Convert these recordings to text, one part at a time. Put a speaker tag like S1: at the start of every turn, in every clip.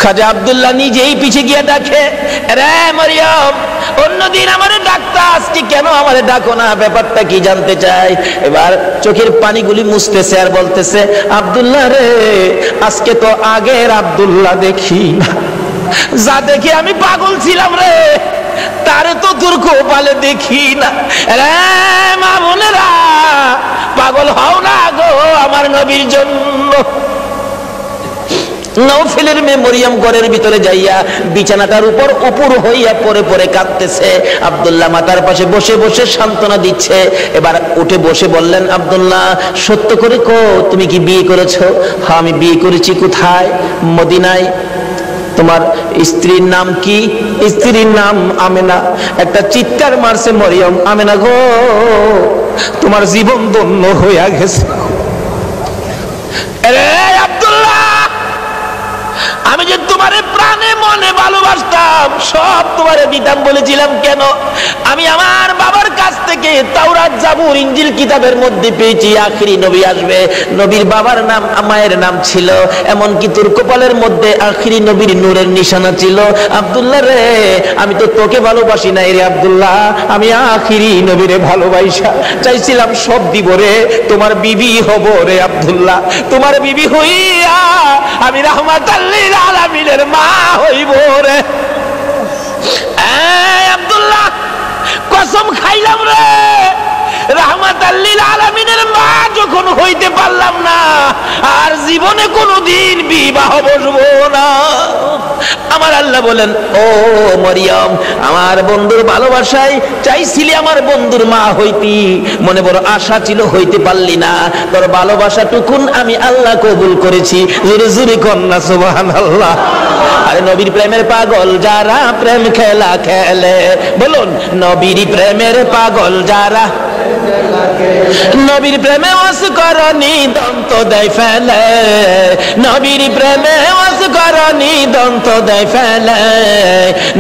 S1: খাজা আব্দুল্লাহ নিজেই পিছে গিয়ে ডাকে, রে মরিয়ম, অন্যদিন আমারে ডাকতা, আজকে কেন আমারে ডাকো না? ব্যাপারটা কি জানতে চাই। এবার চোখের পানিগুলি মুছতেছে আর বলতেছে, আব্দুল্লাহ রে, আজকে তো আগের আব্দুল্লাহ দেখি না, যা দেখে আমি পাগল ছিলাম রে, তারে তো তোর কপালে দেখি না। রে মা বোনেরা, পাগল হও না গো আমার নবীর জন্য। নওফেলের মেয়ে মরিয়ম ঘরের ভিতরে যাইয়া বিছানাটার উপর উপর হইয়া পরে পরে কাঁদতেছে। আব্দুল্লাহ মাতার পাশে বসে বসে সান্ত্বনা দিচ্ছে। এবার উঠে বসে বললেন, আব্দুল্লাহ, সত্য করে কো, তুমি কি বিয়ে করেছো? হ্যাঁ, আমি বিয়ে করেছি। কোথায়? মদিনায়। তোমার স্ত্রীর নাম কি? স্ত্রীর নাম আমেনা। একটা চিৎকার মারছে মরিয়ম, আমেনা গো, তোমার জীবন ধন্য হইয়া গেছে। আব্দুল্লাহ, আমি যে তোমারে প্রাণে মনে ভালোবাসতাম, সব তোমারে দিতাম বলেছিলাম কেন? আমি আমার বাবার কাছ থেকে তাওরাত, জাবুর, ইনজিল কিতাবের মধ্যে পেয়েছি আখিরি নবী আসবে। নবীর বাবার নাম, মায়ের নাম ছিল, এমনকি তোর কপালের মধ্যে আখিরি নবীর নূরের নিশানা ছিল। আব্দুল্লাহ রে, আমি তো তোকে ভালোবাসি নাই রে আব্দুল্লাহ, আমি আখিরি নবীরে ভালোবাসা চাইছিলাম। সব দিব রে, তোমার বিবি হব রে আব্দুল্লাহ, তোমার বিবি হইয়া আমি রাহমাতাল লিল আলামিনের মা হইব রে। আব্দুল্লাহ, কসম খাইলাম রে, রাহমাতাল লিল আলামিনের মা যখন হইতে পারলাম না, আর জীবনে কোনোদিন বিবাহ বসবো না। আমার আল্লাহ বলেন, ও মরিয়ম, আমার বন্ধুর ভালোবাসায় চাইছিলি আমার বন্ধুর মা হইতি, মনে বড় আশা ছিল, হইতে পারলি না। তোর ভালোবাসাটুকুন আমি আল্লাহ কবুল করেছি। জোরে জোরে কন্যা সুবহানাল্লাহ। আরে নবীর প্রেমের পাগল যারা প্রেম খেলা খেলে, বলুন, নবীর প্রেমের পাগল যারা, নবীর প্রেমে ওয়াস করনি দন্ত দেয় ফেলে, নবীর প্রেমে ওয়াস করনি দন্ত দেয় ফেলে,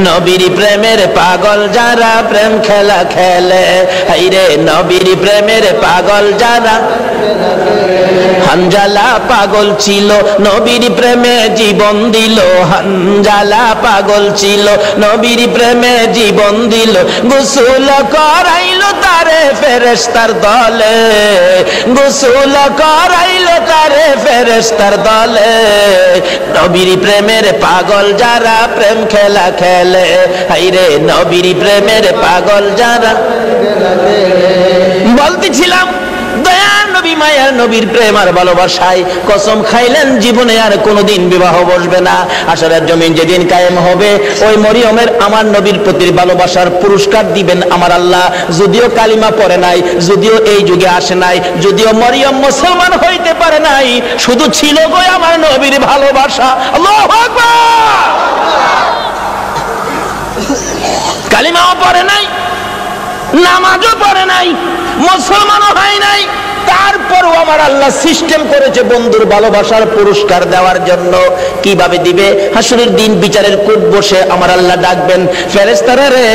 S1: নবীর প্রেমের পাগল যারা প্রেম খেলা খেলে। হাইরে নবীর প্রেমের পাগল যারা, হানজালা পাগল ছিল, নবীর প্রেমে জীবন দিল। হানজালা পাগল ছিল, নবীর প্রেমে জীবন দিল। গোসল করাইলো তারে ফেরেশতার দলে, গোসল করাইলো তারে ফেরেশতার দলে। নবীর প্রেমের পাগল যারা প্রেম খেলা খেলে, হাইরে নবীর প্রেমের পাগল যারা। বলতেছিলাম, দয়ার নবী, মায়ার নবীর প্রেম আর ভালোবাসায় কসম খাইলেন জীবনে আর কোনোদিন বিবাহ বসবে না। আসরের জমিন যেদিন কায়েম হবে, ওই মরিয়মের আমার নবীর প্রতি ভালোবাসার পুরস্কার দিবেন আমার আল্লাহ। যদিও কালিমা পড়ে নাই, যদিও এই যুগে আসে নাই, যদিও মরিয়ম মুসলমান হইতে পারে নাই, শুধু ছিল গো আমার নবীর ভালোবাসা। আল্লাহু আকবার। কালিমাও পড়ে নাই, নামাজও পড়ে নাই, মুসলমানও হয় নাই, তারপরও আমার আল্লাহ সিস্টেম করেছে বন্ধুর ভালোবাসার পুরস্কার দেওয়ার জন্য। কিভাবে দিবে? হাসরের দিন বিচারের কোর্ট বসে আমার আল্লাহ ডাকবেন, ফেরেশতারা রে,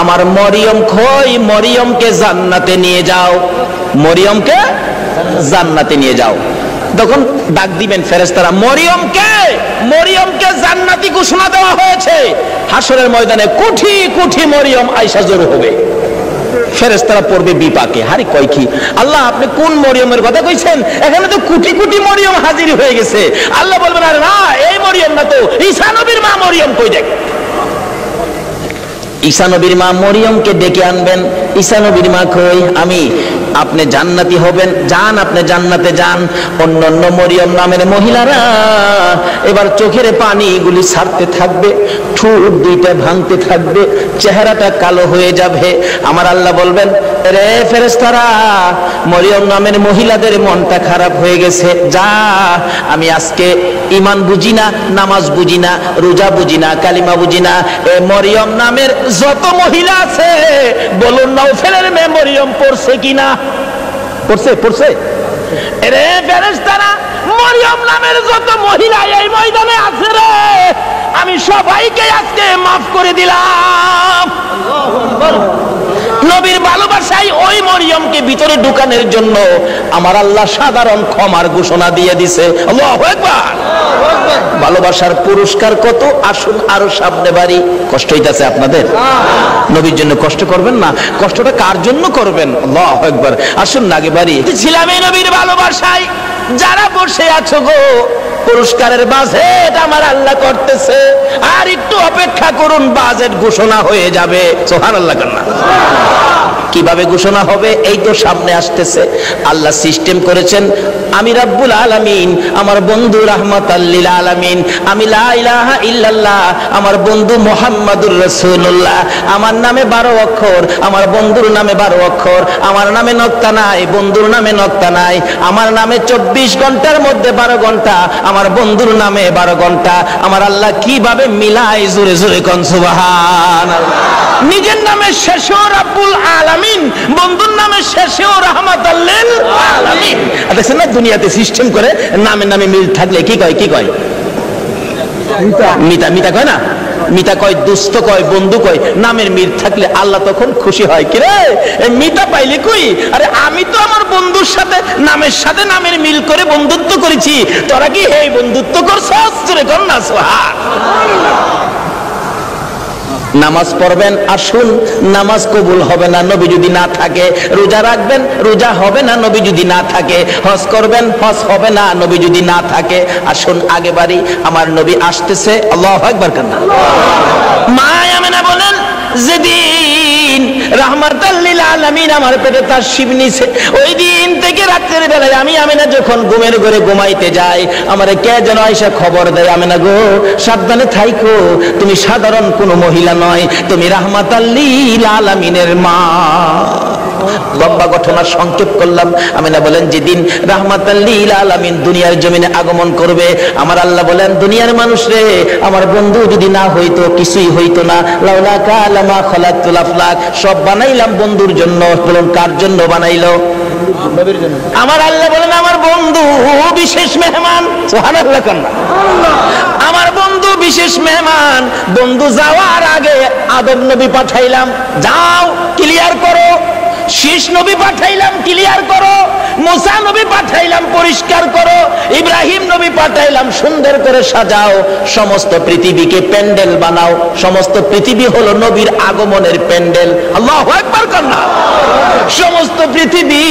S1: আমার মরিয়ম কই, মরিয়মকে জান্নাতে নিয়ে যাও, মরিয়মকে জান্নাতে নিয়ে যাও। তখন ডাক দিবেন ফেরেশতারা, মরিয়মকে, মরিয়মকে জান্নাতি ঘোষণা দেওয়া হয়েছে। হাসরের ময়দানে কোটি কোটি মরিয়ম আয়েশা জড়ো হবে। ফেরেশতারা পড়বে বিপাকে, হারি কয় কি আল্লাহ, আপনি কোন মরিয়মের কথা কইছেন? এখানে তো কোটি কোটি মরিয়ম হাজির হয়ে গেছে। আল্লাহ বলবেন, আরে না, এই মরিয়ম না তো, ঈসা নবীর মা মরিয়ম কই দেখ। ঈসা নবীর মা মরিয়মকে ডেকে আনবেন। ঈসা নবীর মা কই, আমি। আপনি জান্নাতি হবেন, যান, আপনি জান্নাতে যান। অন্যান্য মরিয়ম নামের মহিলারা এবার চোখের পানিগুলি ছাড়তে থাকবে, ঠোঁট দুইটা ভাঙতে থাকবে, চেহারাটা কালো হয়ে যাবে। আমার আল্লাহ বলবেন, রে ফেরেশতারা, মরিয়ম নামের মহিলাদের মনটা খারাপ হয়ে গেছে, যা, আমি আজকে ঈমান বুঝি না, নামাজ বুঝি না, রোজা বুঝি না, কালিমা বুঝি না, এই মরিয়ম নামের যত মহিলা আছে, বলুন নওফেলের মেয়ে মরিয়ম পড়ছে কিনা? পড়ছে, পড়ছে। রে ফেরেশতারা, মরিয়ম নামের যত মহিলা এই ময়দানে আছে রে, আমি সবাইকে আজকে মাফ করে দিলাম। নবীর ভালোবাসায় ওই মরিয়মকে ভিতরে ঢুকানোর জন্য আমার আল্লাহ সাধারণ ক্ষমার ঘোষণা দিয়ে দিছে। আল্লাহু আকবার। ভালোবাসার পুরস্কার কত, আসুন আরো সামনে বাড়ি। কষ্ট হইতাছে আপনাদের? নবীর জন্য কষ্ট করবেন না? কষ্টটা কার জন্য করবেন? আল্লাহু আকবার। আসুন না আগে বাড়ি। ছিলাম এই নবীর ভালোবাসায়। যারা বসে আছো গো, পুরস্কারের বাজেট আমার আল্লাহ করতেছে, আর একটু অপেক্ষা করুন, বাজেট ঘোষণা হয়ে যাবে। সুবহানাল্লাহ। কান্না কিভাবে ঘোষণা হবে? এই তো সামনে আসতেছে। আল্লাহ সিস্টেম করেছেন, আমি রাব্বুল আলামিন, আমার বন্ধু রাহমাতাল লিল আলামিন, আমি লা ইলাহা ইল্লাল্লাহ, আমার বন্ধু মুহাম্মাদুর রাসূলুল্লাহ। আমার নামে 12 অক্ষর, আমার বন্ধুর নামে 12 অক্ষর। আমার নামে নক্তা নাই, বন্ধুর নামে নক্তা নাই। আমার নামে 24 ঘন্টার মধ্যে 12 ঘন্টা, আমার বন্ধুর নামে 12 ঘন্টা। আমার আল্লাহ কিভাবে মিলাই, জোরে জোরে কোন সুবহানাল্লাহ। নিজের নামে শেষেও রাব্বুল আলামিন, বন্ধুর নামে শেষেও রাহমাতাল লিল আলামিন। দেখছেন না দুনিয়াতে সিস্টেম করে, নামে নামে মিল থাকলে কি কয়? কি কয়? মিতা। মিতা কয় না? মিতা কয়, দুস্থ কয়, বন্ধু কয়। নামের মিল থাকলে আল্লাহ তখন খুশি হয়। কি রে মিতা পাইলে কই? আরে আমি তো আমার বন্ধুর সাথে নামের মিল করে বন্ধুত্ব করেছি, তোরা কি এই বন্ধুত্ব করছস? জোরে কর না সুবহানাল্লাহ। নামাজ পড়বেন, আসুন, নামাজ কবুল হবে না নবী যদি না থাকে। রোজা রাখবেন, রোজা হবে না নবী যদি না থাকে। হজ করবেন, হজ হবে না নবী যদি না থাকে। আসুন আগে বাড়ি, আমার নবী আসতেছে। আল্লাহু আকবার। কান্না মা আমেনা বলেন, যেদিন রাহমাতাল লিল আলামিন আমার পেটে তার শিব নিছে, ওই দিন থেকে রাতের বেলায় আমি আমেনা যখন ঘুমের ঘরে ঘুমাইতে যাই, আমারে কে যেন আইসা খবর দেয়, আমেনা গো সাবধানে থাইকো, তুমি সাধারণ কোনো মহিলা নয়, তুমি রাহমাতাল লিল আলামিনের মা। লম্বা ঘটনা সংক্ষেপ করলাম। আমেনা বলেন, যেদিন রাহমাতাল লিল আলামিন দুনিয়ার জমিনে আগমন করবে, আমার আল্লাহ বলেন, দুনিয়ার মানুষ রে, আমার বন্ধু যদি না হইতো কিছুই হইতো না। লাউলা কালামা খালাকতুল আফলাক, সব বানাইলাম বন্ধুর জন্য। বলুন কার জন্য বানাইলো? নবীর জন্য। আমার আল্লাহ বলেন, আমার বন্ধু বিশেষ মেহমান। সুবহানাল্লাহ। কান্না আমার বন্ধু বিশেষ মেহমান। বন্ধু যাওয়ার আগে আদম নবী পাঠাইলাম, যাও ক্লিয়ার করো। শীষ নবী পাঠাইলাম, ক্লিয়ার করো। মুসা নবী পাঠাইলাম, পরিষ্কার করো। ইব্রাহিম নবী পাঠাইলাম, সুন্দর করে সাজাও। সমস্ত পৃথিবীকে প্যান্ডেল বানাও। সমস্ত পৃথিবী হলো নবীর আগমনের প্যান্ডেল। আল্লাহু আকবার। কান্না সমস্ত পৃথিবী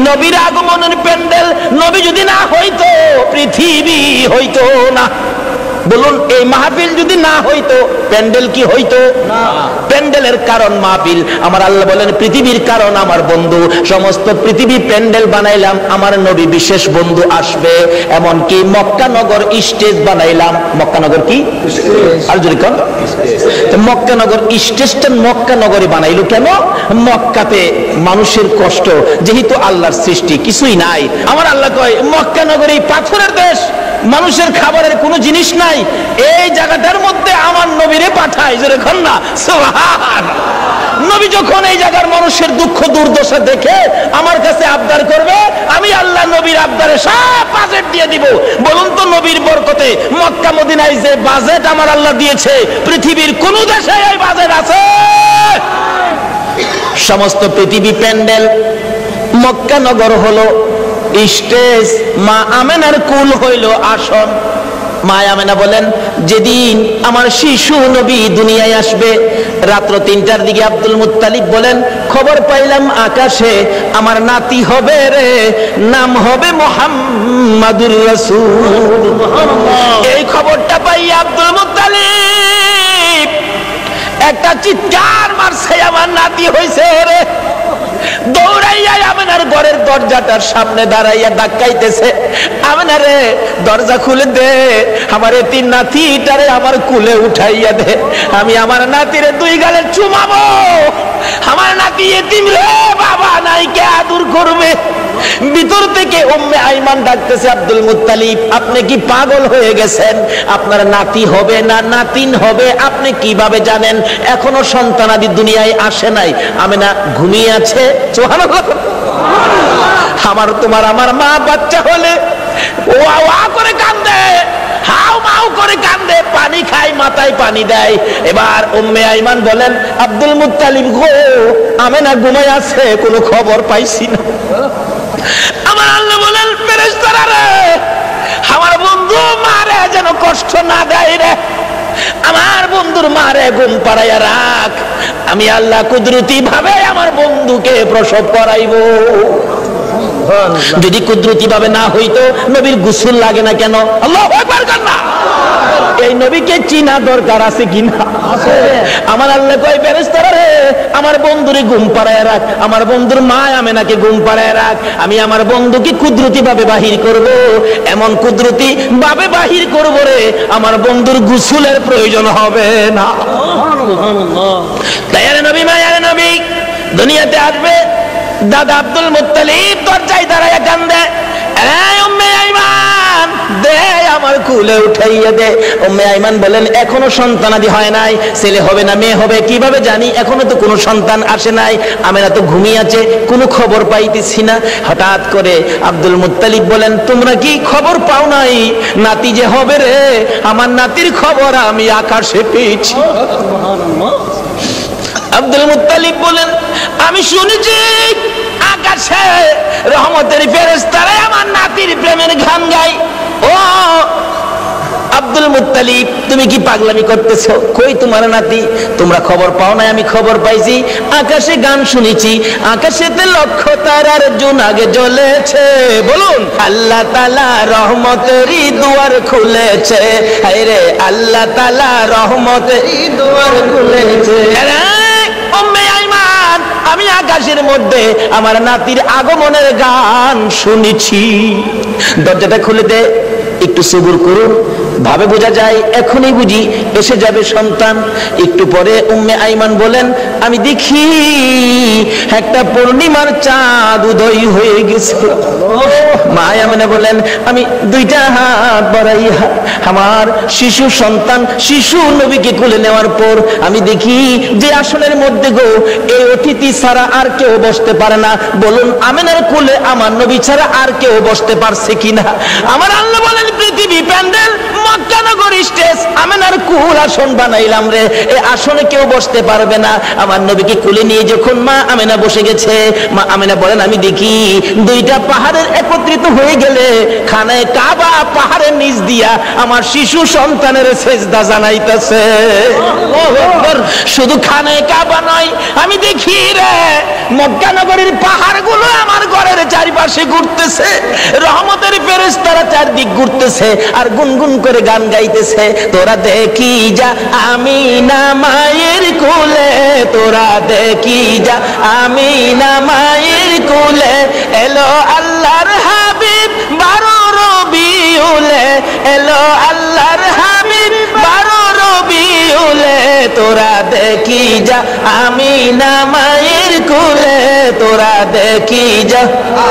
S1: নবীর আগমনের প্যান্ডেল। নবী যদি না হইতো, পৃথিবী হইতো না। বলুন, এই মাহফিল যদি না হইতো, প্যান্ডেল কি হইতো? না। প্যান্ডেলের কারণ মাহফিল। আমার আল্লাহ বলেন, পৃথিবীর কারণ আমার বন্ধু। সমস্ত পৃথিবী প্যান্ডেল বানাইলাম, আমার নবী বিশেষ বন্ধু আসবে। এমনকি মক্কা নগর স্টেজ বানাইলাম। মক্কা নগর কি? আর যদি কোন মক্কা নগর স্টেজটা মক্কা নগরে বানাইলো কেন? মক্কাতে মানুষের কষ্ট, যেহেতু আল্লাহর সৃষ্টি কিছুই নাই। আমার আল্লাহ কয়, মক্কা নগরী পাথরের দেশ, মানুষের খাবারের কোনো জিনিস নাই, এই জায়গাটার মধ্যে আমার নবীরে পাঠায়। জোরে কর না সুবহানাল্লাহ। নবী যখন এই জায়গার মানুষের দুঃখ দুর্দশা দেখে আমার কাছে আবদার করবে, আমি আল্লাহ নবীর আবদারে সব বাজেট দিয়ে দিব। বলুন তো, নবীর বরকতে মক্কা মদিনায় যে বাজেট আমার আল্লাহ দিয়েছে, পৃথিবীর কোন দেশে এই বাজেট আছে? সমস্ত পৃথিবী প্যান্ডেল, মক্কা নগর হলো স্টেজ, মা আমেনার কুল হইল আসন। মা আমেনা বলেন, যেদিন আমার শিশু নবী দুনিয়ায় আসবে, রাত্র 3টার দিকে আব্দুল মুত্তালিব বলেন, খবর পাইলাম আকাশে আমার নাতি হবে রে, নাম হবে মুহাম্মাদুর রাসূল। এই খবরটা পাই আব্দুল মুত্তালিব একটা চিৎকার মারছে, আমার নাতি হইছে রে। দৌড়াইয়া আমেনার ঘরের দরজাটার সামনে দাঁড়াইয়া ধাক্কাইতেছে, আমেনা রে দরজা খুলে দে, আমার এতিম নাতিটারে আমার কুলে উঠাইয়া দে, আমি আমার নাতিরে 2 গালে চুমাবো। আমার নাতি এতিম রে, বাবা নাই, কে আদর করবে? ভিতর থেকে উম্মে আইমান ডাকতেছে, আব্দুল মুত্তালিব আপনি কি পাগল হয়ে গেছেন? আপনার নাতি হবে না নাতিন হবে আপনি কিভাবে জানেন? এখনো সন্তানাদি দুনিয়ায় আসে নাই। আমেনা ঘুমিয়ে আছে। সুবহানাল্লাহ। আমার তোমার আমার মা বাচ্চা হলে ওয়া ওয়া করে কান্দে, হাউ মাউ করে কান্দে, পানি খায়, মাথায় পানি দেয়। এবার উম্মে আইমান বলেন, আব্দুল মুত্তালিব গো, আমেনা ঘুমায় আছে, কোনো খবর পাইছি না। আমার আল্লাহ বলেন, ফেরেশতারা রে, আমার বন্ধু মারে যেন কষ্ট না দেয় রে, আমার বন্ধুর মারে ঘুম পাড়াইয়া রাখ, আমি আল্লাহ কুদরতি ভাবে আমার বন্ধুকে প্রসব করাইবো। যদি কুদরতি ভাবে না হইতো নবীর গোসল লাগে না কেন? আল্লাহু আকবার না, এই নবীকে চিনা দরকার আছে কিনা? আমার আল্লাহ কয়, ফেরেশতারা রে, আমার বন্ধুরে ঘুম পাড়ায় রাখ, আমার বন্ধুর মা আমেনাকে ঘুম পাড়ায় রাখ, আমি আমার বন্ধুকে কুদরতি ভাবে বাহির করব, এমন কুদরতি ভাবে বাহির করব রে, আমার বন্ধুর গোসলের প্রয়োজন হবে না। তাই নবী মায়ের নবী দুনিয়াতে আসবে, দাদা আব্দুল মুত্তালিব দরজায় দাঁড়ায় কান্দে, এই উম্মে আইমান দে আমার কুলে উঠাইয়া দে। উম্মে আইমান বলেন, এখনো সন্তানাদি হয় নাই, ছেলে হবে না মেয়ে হবে কিভাবে জানি, এখনো তো কোনো সন্তান আসে নাই, আমেনা তো ঘুমিয়ে আছে, কোনো খবর পাইতেছি না। হঠাৎ করে আব্দুল মুত্তালিব বলেন, তোমরা কি খবর পাও নাই নাতি যে হবে রে? আমার নাতির খবর আমি আকাশে পেয়েছি। আব্দুল মুত্তালিব বলেন, আমি শুনেছি আকাশে রহমতের ফেরেশতারা আমার নাতির প্রেমের গান গায়। ও আব্দুল মুত্তালিব, তুমি কি পাগলামি করতেছো? কই তোমার নাতি? তোমরা খবর পাও না? আমি খবর পাইছি, আকাশে গান শুনেছি, আকাশেতে লক্ষ তারার জোনাগে জ্বলেছে। বলুন, আল্লাহ তাআলা রহমতেরই দুয়ার খুলেছে, হায় রে আল্লাহ তাআলা রহমতেরই দুয়ার খুলেছে। আমি আকাশের মধ্যে আমার নাতির আগমনের গান শুনেছি। দরজাটা খুলে দে, একটু সবুর করুন, ভাবে বোঝা যায় এখনই বুঝি এসে যাবে সন্তান। একটু পরে উম্মে আইমান বলেন, আমি দেখি একটা পূর্ণিমার চাঁদ উদয় হয়ে গেছে। মা আমেনা বলেন, আমি দুইটা হাত বাড়াইয়া আমার শিশু সন্তান শিশু নবীকে কোলে নেওয়ার পর আমি দেখি যে আসনের মধ্যে গো এই অতিথি ছাড়া আর কেউ বসতে পারে না। বলুন, আমেনার কোলে আমার নবী ছাড়া আর কেউ বসতে পারছে কিনা? আমার আল্লাহ বলেন, পৃথিবী প্যান্ডেল মক্কা নগর স্টেজ, আমেনার কুল আসন বানাইলাম রে, এই আসনে কেউ বসতে পারবে না। আমার নবীকে কোলে নিয়ে যখন মা আমেনা বসে গেছে, মা আমেনা বলেন, আমি দেখি দুইটা পাহাড়ের একত্রিত হয়ে গেলে খানায় কাবা পাহাড়ের নিচ দিয়া আমার শিশু সন্তানের সেজদা জানাইতেছে। শুধু খানায় কাবা নয়, আমি দেখি রে মক্কা নগরীর পাহাড়গুলো আমার ঘরের চারিপাশে ঘুরতেছে, রহমতের ফেরেশতারা চারদিক ঘুরতেছে আর গুনগুন করে গান গাইতেছে। তোরা দেখি যা আমিনা মায়ের কোলে, তোরা দেখি যা আমিনা মায়ের কোলে, এলো আল্লাহর হাবিব 12 রবিউলে, এলো আল্লাহর হাবিব 12 রবিউলে, তোরা দেখি যা আমিনা মায়ের কোলে, তোরা দেখি যা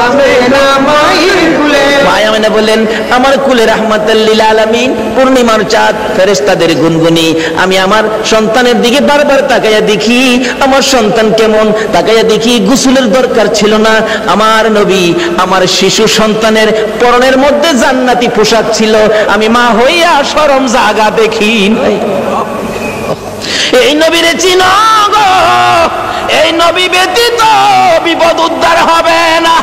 S1: আমিনা মায়ের কোলে। মায়া আমেনা বলেন, আমার কুলে রাহমাতাল লিল আলামিন পূর্ণিমার চাঁদ, ফেরেশতাদের গুনগুনি। আমি আমার সন্তানের দিকে বারবার তাকাইয়া দেখি আমার সন্তান কেমন, তাকাইয়া দেখি গোসলের দরকার ছিল না। আমার নবী আমার শিশু সন্তানের পরনের মধ্যে জান্নাতি পোশাক ছিল, আমি মা হইয়া শরম জাগা দেখি নাই। এই নবীরে চিনো গো, এই নবী ব্যতীত বিপদ উদ্ধার হবে না।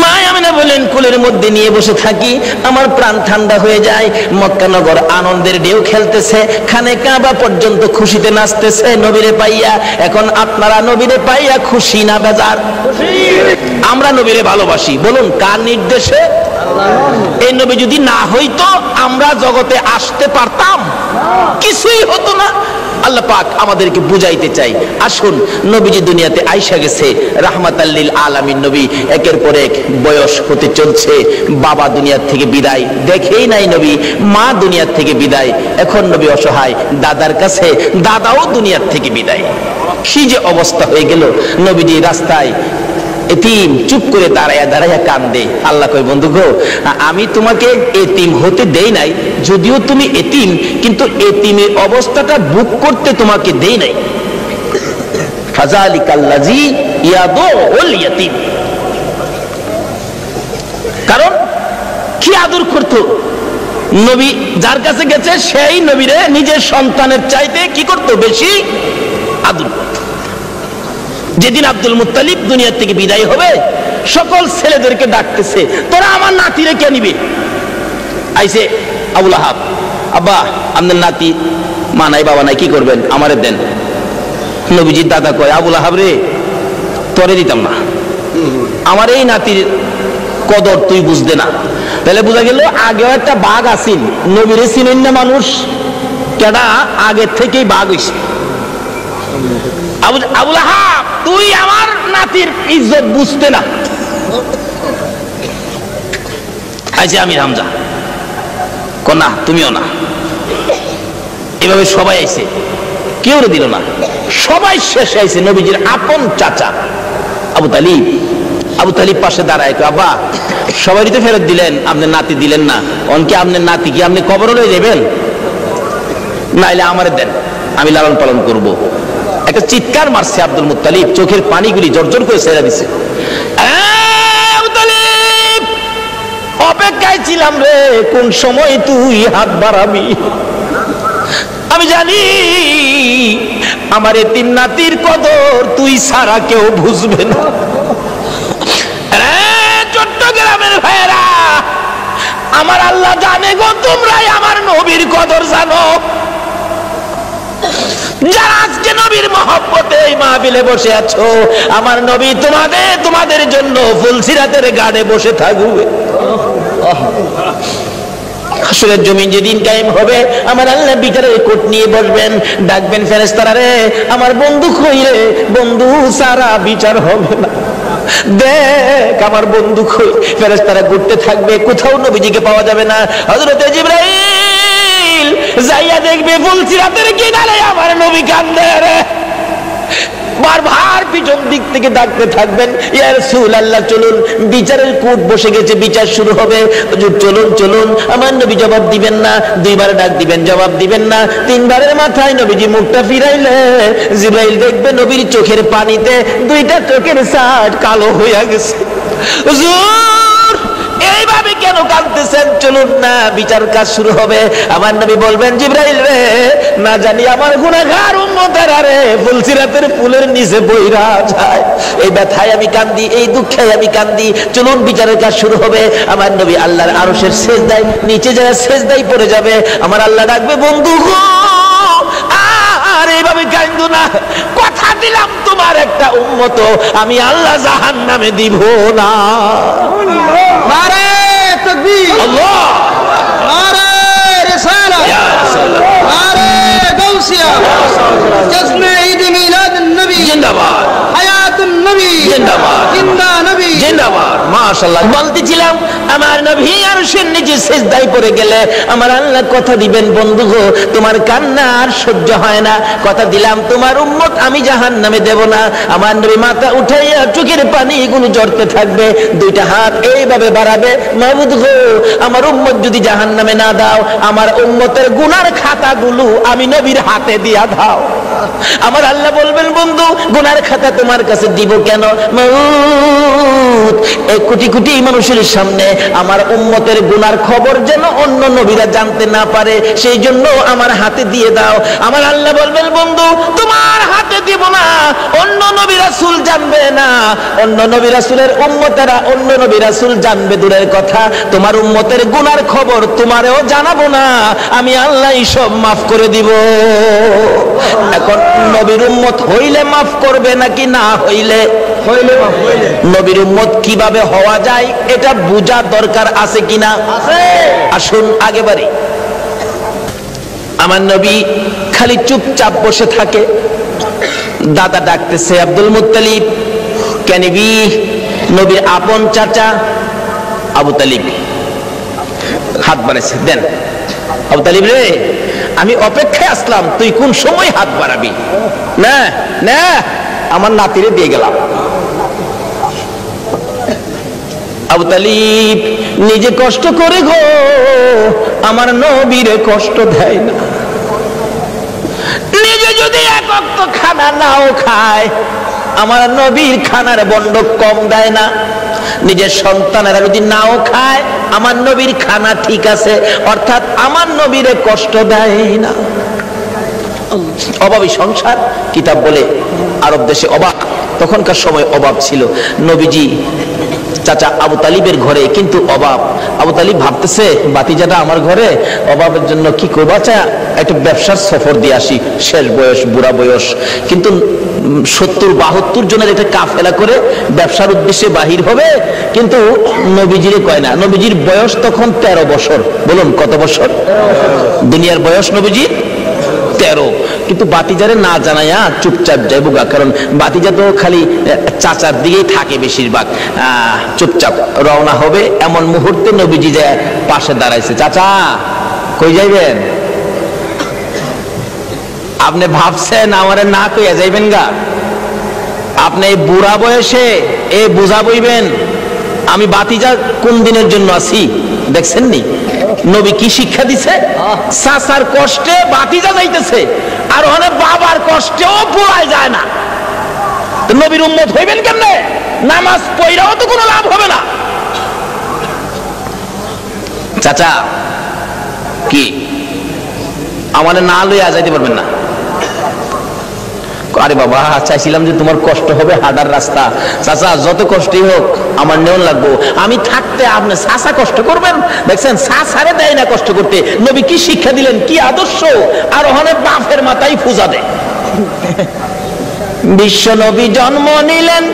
S1: মা আমেনা বলেন, কুলের মধ্যে নিয়ে বসে থাকি, আমার প্রাণ ঠান্ডা হয়ে যায়। মক্কা নগর আনন্দের ঢেউ খেলতেছে, খানে কাবা পর্যন্ত খুশিতে নাচতেছে নবীরে পাইয়া। এখন আপনারা নবীরে পাইয়া খুশি না বেজার? আমরা নবীরে ভালোবাসি, বলুন কার নির্দেশে? এই নবী যদি না হইতো আমরা জগতে আসতে পারতাম? কিছুই হতো না। আল্লাহ পাক আমাদেরকে বুঝাইতে চাই, আসুন নবীজি দুনিয়াতে আইসা গেছে রাহমাতাল লিল আলামিন নবী, একের পর এক বয়স হতে চলছে। বাবা দুনিয়ার থেকে বিদায়, দেখেই নাই নবী মা দুনিয়ার থেকে বিদায়। এখন নবী অসহায়, দাদার কাছে, দাদাও দুনিয়ার থেকে বিদায়। কি যে অবস্থা হয়ে গেল। নবীজি রাস্তায় এতিম চুপ করে দাঁড়াইয়া দাঁড়াইয়া কান্দে। আল্লাহ কয়, বন্ধু গো, আমি তোমাকে এতিম হতে দেই নাই, যদিও তুমি এতিম, কিন্তু এতিমের অবস্থাটা বুক করতে তোমাকে দেই নাই। ফাযালিকাল্লাযী ইয়াদুল ইয়াতীম, কারণ কি আদর করতো? নবী যার কাছে গেছে সেই নবীরে নিজের সন্তানের চাইতে কি করতো, বেশি আদর করত। যেদিন আব্দুল মুত্তালিব দুনিয়া থেকে বিদায় হবে, সকল ছেলেদেরকে ডাকতেছে, তোরা আমার নাতিরে কে নিবে? আইসে আবুল আহাব, আব্বা আপনার নাতি মা নাই বাবা নাই, কি করবেন, আমারে দেন। নবীজির দাদা কয়, আবুল আহাব রে, তোরে দিতাম না, আমার এই নাতির কদর তুই বুঝতে না। তাহলে বোঝা গেল আগেও একটা বাঘ আসিল, নবীরে চিনেন না মানুষ, কেডা আগের থেকেই বাঘ হইছে। আবুল আহাব, তুই আমার নাতির ইজ্জত বুঝতে না। আইছে আমির হামজা, না তুমিও না। এভাবে সবাই আইছে, কেউ দিল না, সবাই শেষে আইছে নবীজির আপন চাচা আবু তালিব। আবু তালিব পাশে দাঁড়ায়, আব্বা সবারই তো ফেরত দিলেন, আপনার নাতি দিলেন না, অনকে আপনার নাতি কি আপনি কবরে লয়ে যাবেন? নাইলে আমারে দেন, আমি লালন পালন করব। একটা চিৎকার মারছে আব্দুল মুত্তালিব, চোখের পানিগুলি জর্জর করে ছেড়ে দিছে। অপেক্ষায় ছিলাম রে, কোন সময় তুই হাত বাড়াবি। আমি জানি আমার এতিম নাতির কদর তুই ছাড়া কেউ বুঝবে না। চট্টগ্রামের ভাইয়েরা, আমার আল্লাহ জানে গো, তোমরাই আমার নবীর কদর জানো। যারা আজকে নবীর মহব্বতে এই মাহফিলে বসে আছো, আমার নবী তোমাদের জন্য ফুলসিরাতের গাড়ে বসে থাকবে। হাসরের জমিন যেদিন কায়েম হবে, আমার আল্লাহ বিচারের কোট নিয়ে বসবেন, ডাকবেন ফেরেশতারা রে, আমার বন্ধু কই রে, বন্ধু সারা বিচার হবে না, দেখ আমার বন্ধু কই। ফেরেশতারা ঘুরতে থাকবে, কোথাও নবীজিকে পাওয়া যাবে না। হযরতে জিবরাইল যাইয়া দেখবে ফুলসিরাতের কিনারে আমার নবী কান্দে রে। বারবার পিছন দিক থেকে ডাকতে থাকবেন, ইয়া রাসূলুল্লাহ চলুন, বিচারের কোর্ট বসে গেছে, বিচার শুরু হবে, হুজুর চলুন চলুন। আমার নবী জবাব দিবেন না, দুইবার ডাক দিবেন, জবাব দিবেন না। তিনবারের মাথায় নবীজি মুখটা ফিরাইলে জিবরাইল দেখবে নবীর চোখের পানিতে দুইটা চোখের সাইড কালো হয়ে গেছে। হুজুর এইভাবে কেন কাঁদতেছেন, চলুন না, বিচার কাজ শুরু হবে। আমার নবী বলবেন, জিবরাইল রে, না জানি আমার গুনাহগার উম্মতেরা রে ফুলসিরাতের ফুলের নিচে বইরা যায়, এই ব্যথায় আমি কান্দি, এই দুঃখে আমি কান্দি, চলুন বিচারের কাজ শুরু হবে। আমার নবী আল্লাহর আরশের সেজদায় নিচে যারা সেজদায় পড়ে যাবে, আমার আল্লাহ ডাকবে, বন্ধু গো আর এইভাবে কান্দো না, কথা দিলাম তোমার একটা উম্মত আমি আল্লাহ জাহান্নামে দিব না।
S2: নারে তাকবীর,
S1: আল্লাহ,
S2: নারে রিসালাত, নারে গাউসিয়া, জশ্নে ঈদ মিলাদুন নবী
S1: জিন্দাবাদ,
S2: হায়াতুন নবী
S1: জিন্দাবাদ,
S2: জিন্দা নবী
S1: জিন্দাবাদ। মাশাআল্লাহ। বলতেছিলাম আমার নবী আরশের নিচে সিজদায় পড়ে গেলে আমার আল্লাহ কথা দিবেন, বন্ধু গো তোমার কান্না আর সহ্য হয় না, কথা দিলাম তোমার উম্মত আমি জাহান্নামে দেব না। আমার নবী মাথা উঠাইয়া চোখের পানিগুলো ঝরতে থাকবে, দুইটা হাত এইভাবে বাড়াবে, মাবুদ গো আমার উম্মত যদি জাহান্নামে না দাও, আমার উম্মতের গুনার খাতাগুলো আমি নবীর হাতে দিয়া দাও। আমার আল্লাহ বলবেন, বন্ধু গুনার খাতা তোমার কাছে দিব কেন? মাউত এই কোটি কোটি মানুষের সামনে আমার উম্মতের গুনার খবর যেন অন্য নবীরা জানতে না পারে, সেই জন্য আমার হাতে দিয়ে দাও। আমার আল্লাহ বলবেন, বন্ধু তোমার হাতে দিব না, অন্য নবী রাসূল জানবে না, অন্য নবী রাসূলের উম্মতেরা অন্য নবী রাসূল জানবে দূরের কথা, তোমার উম্মতের গুনার খবর তোমারেও জানাবো না, আমি আল্লাহ সব মাফ করে দিব। এখন নবীর উম্মত হইলে মাফ করবে নাকি না হইলে? নবীর উম্মত কিভাবে হওয়া যায় এটা বোঝা দরকার আছে কিনা? আসুন আগে বাড়ি। আমার নবী খালি চুপচাপ বসে থাকে, দাদা ডাকতেছে, আব্দুল মুত্তালিব কেনিবি, নবীর আপন চাচা আবু তালিব হাত বাড়াইছে, দেন আবু তালিব রে, আমি অপেক্ষায় আসলাম, তুই কোন সময় হাত বাড়াবি, না না আমার নাতিরে দিয়ে গেলাম। আবু তালিব নিজে কষ্ট করে গো আমার নবীরে কষ্ট দেয় না, নিজে যদি এক ওয়াক্ত খানা নাও খায় আমার নবীর খানার বন্ড কম দেয় না। নিজের সন্তানেরা যদি নাও খায় আমার নবীর খানা ঠিক আছে, অর্থাৎ আমার নবীরে কষ্ট দেয় না। অভাবী সংসার, কিতাব বলে আরব দেশে অভাব, তখনকার সময় অভাব ছিল। নবীজি চাচা আবু তালিবের ঘরে কিন্তু অভাব। আবু তালিব ভাবতেছে বাতিজাটা আমার ঘরে, অভাবের জন্য কি করবো, আচ্ছা একটা ব্যবসার সফর দিয়ে আসি, শেষ বয়স, বুড়া বয়স, কিন্তু 70-72 জনের একটা কাফেলা করে ব্যবসার উদ্দেশ্যে বাহির হবে, কিন্তু নবীজিরে কয় না। নবীজির বয়স তখন 13 বছর। বলুন কত বছর? দুনিয়ার বয়স নবীজির 13। কিন্তু বাতিজারে না জানাইয়া চুপচাপ যাইবো গা, কারণ বাতিজা তো খালি চাচার দিকেই থাকে বেশিরভাগ। চুপচাপ রওনা হবে, এমন মুহূর্তে নবীজি যায় পাশে দাঁড়াইছে। চাচা কই যাইবেন? আপনি ভাবছেন আমারে না কইয়া যাইবেন গা? আপনি এই বুড়া বয়সে এ বুঝা বইবেন আমি বাতিজা কোন দিনের জন্য আছি? দেখছেন নি নবী কি শিক্ষা দিছে? চাচার কষ্টে বাতিজা যাইতেছে, আর অনেক বাবার কষ্টেও পোড়ায় যায় না। তো নবীর উম্মত হইবেন কেমনে? নামাজ পড়াও তো কোনো লাভ হবে না। চাচা কি আমাদের না লইয়া যাইতে পারবেন না? আরে বাবা, চাইছিলাম যে তোমার কষ্ট হবে হাঁটার রাস্তা। চাচা যত কষ্টই হোক আমার নেওয়া লাগবো, আমি থাকতে আপনি চাচা কষ্ট করবেন? দেখছেন চাচারে দেয় না কষ্ট করতে। নবী কি শিক্ষা দিলেন, কি আদর্শ! আর ওখানে বাপের মাথায় পূজা দেয়। বিশ্ব নবী জন্ম নিলেন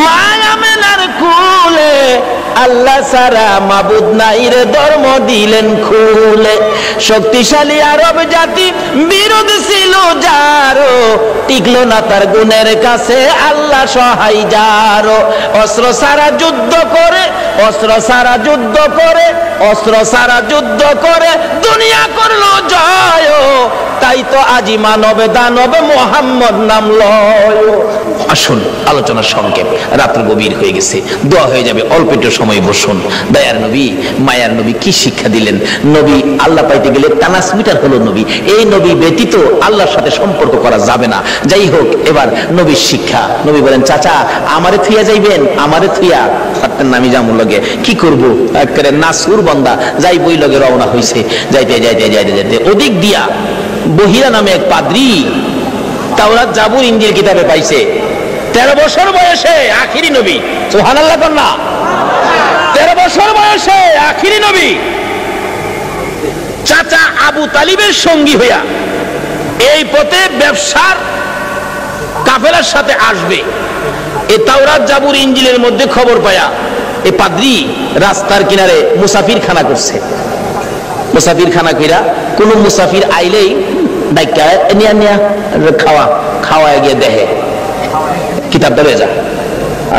S1: মায়া মেনার কুলে, আল্লাহ সারা মাবুদ নাই রে ধর্ম দিলেন খুলে। শক্তিশালী আরব জাতি বিরোধ ছিল যারো, টিকলো না তার গুণের কাছে আল্লাহ সহায় যারো। অস্ত্র সারা যুদ্ধ করে, অস্ত্র সারা যুদ্ধ করে, অস্ত্র সারা যুদ্ধ করে দুনিয়া করলো জয়। তাই তো আজি মানবে দানবে মোহাম্মদ নাম লয়। আসুন আলোচনার সংক্ষেপ, রাত্র গভীর হয়ে গেছে, দোয়া হয়ে যাবে, অল্প একটু সময় বসুন। দয়ার নবী মায়ার নবী কি শিক্ষা দিলেন? নবী আল্লাহ পাইতে গেলে ট্রান্সমিটার হলো নবী। এই নবী ব্যতীত আল্লাহর সাথে সম্পর্ক করা যাবে না। যাই হোক, এবার নবীর শিক্ষা। নবী বলেন চাচা আমারে থুইয়া যাইবেন? আমারে থুইয়া পারতেন না, আমি যামুর লগে কি করবো, একেবারে নাসুর বান্দা যাই বই লগে রওনা হইছে। যাইতে যাইতে যাইতে যাইতে ওদিক দিয়া বহিরা নামে এক পাদ্রী তাওরাত জাবুর ইনজিল কিতাবে পাইছে। 13 বছর বয়সে আখিরি নবী। সুবহানাল্লাহ কন্যা। 13 বছর বয়সে আখিরি নবী চাচা আবু তালিবের সঙ্গী হইয়া এই পথে ব্যবসার কাফেলার সাথে আসবে। এই তাওরাত জাবুর ইনজিলের মধ্যে খবর পায়া এই পাদ্রী রাস্তার কিনারে মুসাফির খানা করছে। মুসাফির খানা কইরা কোন মুসাফির আইলেই ডাইকা নিয়া নিয়া খাওয়া খাওয়ায় গিয়ে দেহে কিতাবটা রয়ে যা।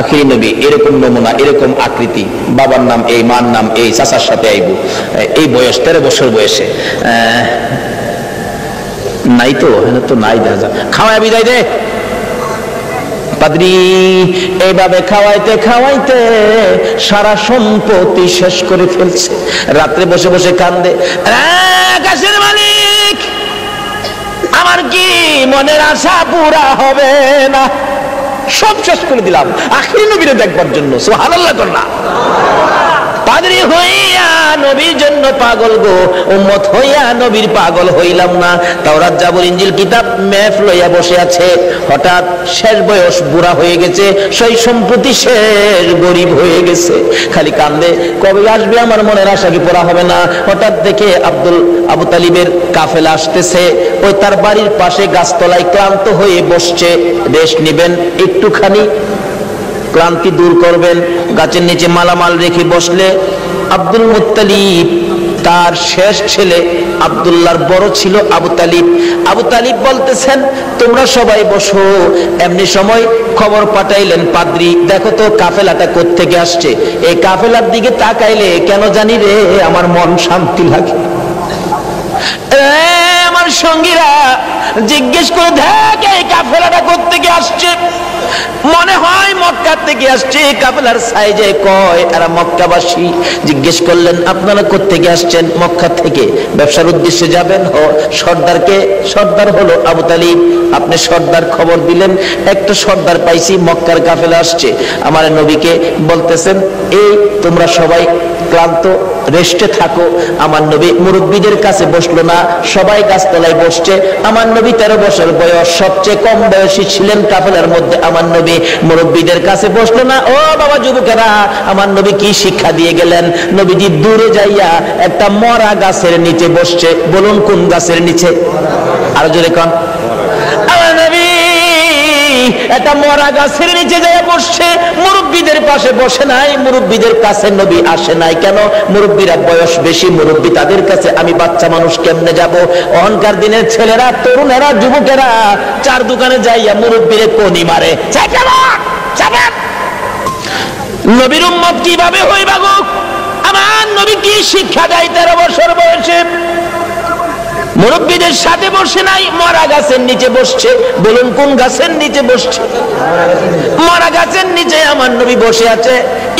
S1: আখিরি নবী এরকম নমুনা, এরকম আকৃতি, বাবার নাম এই, মার নাম এই, চাচার সাথে আইবো, এই বয়স 13 বছর বয়সে। নাই তো তো নাই, দেখা যা খাওয়ায় বিদায় দে। পাদ্রী এইভাবে খাওয়াইতে খাওয়াইতে সারা সম্পত্তি শেষ করে ফেলছে। রাত্রে বসে বসে কান্দে, আকাশের মালিক আমার কি মনের আশা পুরা হবে না? সব শেষ করে দিলাম আখিরি নবীরে দেখবার জন্য। সুবহানাল্লাহ কন্যা। পাদ্রী হইয়া নবীর জন্য পাগল গো, উম্মত হইয়া নবীর পাগল হইলাম না। তাওরাত জাবুর ইনজিল কিতাব মেফ লইয়া বসে আছে। হঠাৎ শেষ বয়স, বুড়া হয়ে গেছে, সেই সম্পত্তি শেষ, গরিব হয়ে গেছে, খালি কান্দে কবে আসবে আমার মনের আশা কি পুরা হবে না? হঠাৎ দেখে আবু তালিবের কাফেলা আসতেছে। ওই তার বাড়ির পাশে গাছতলায় ক্লান্ত হয়ে বসছে। রেস্ট নিবেন একটুখানি, ক্লান্তি দূর করবেন, গাছের নিচে মালামাল রেখে বসলে আব্দুল মুত্তালিব তার শেষ ছেলে আব্দুল্লাহর বড় ছিল আবু তালিব। আবু তালিব বলতেছেন তোমরা সবাই বসো। এমনি সময় খবর পাঠাইলেন পাদ্রী, দেখো তো কাফেলাটা কোত্থেকে আসছে। এই কাফেলার দিকে তাকাইলে কেন জানি রে আমার মন শান্তি লাগে। আমার সঙ্গীরা জিজ্ঞেস করে দেখ এই কাফেলাটা কোত্থেকে আসছে। মনে হয় মক্কা থেকে আসছে, কাফেলার সাইজে কয় এরা মক্কাবাসী। জিজ্ঞেস করলেন আপনারা কোত্থেকে আসছেন? মক্কা থেকে। ব্যবসার উদ্দেশ্যে যাবেন? সর্দারকে? সর্দার হলো আবু তালিব। আপনি সর্দার খবর দিলেন, একটা সর্দার পাইছি মক্কার কাফেলা আসছে। আমার নবীকে বলতেছেন এই তোমরা সবাই ক্লান্ত, রেস্টে থাকো। আমার নবী মুরব্বীদের কাছে বসলো না, সবাই গাছতলায় বসছে। আমার নবী 13 বছর বয়স, সবচেয়ে কম বয়সী ছিলেন কাফেলার মধ্যে। আমার নবী মুরব্বীদের কাছে বসলো না। ও বাবা যুবকেরা, আমার নবী কি শিক্ষা দিয়ে গেলেন? নবীজি দূরে যাইয়া একটা মরা গাছের নিচে বসছে। বলুন কোন গাছের নিচে? আর জোরে কোন? আমার নবী একটা মরা গাছের নিচে যায় বসছে, মুরব্বীদের পাশে বসে নাই। মুরব্বীদের কাছে নবী আসে নাই কেন? মুরব্বীরা বয়স বেশি, মুরব্বী তাদের কাছে, আমি বাচ্চা মানুষ কেমনে যাব? অহংকার দিনের ছেলেরা, তরুণেরা, যুবকেরা চার দোকানে যাইয়া মুরব্বীরে কোনি মারে। নবীর উম্মত কিভাবে হইবা গো? আমার নবী কি শিক্ষা দেয় 13 বছর বয়সে? মুরব্বীদের সাথে বসে নাই, মরা গাছের নিচে বসছে। বলুন কোন গাছের নিচে বসছে? মরা গাছের নিচে আমার নবী বসে আছে।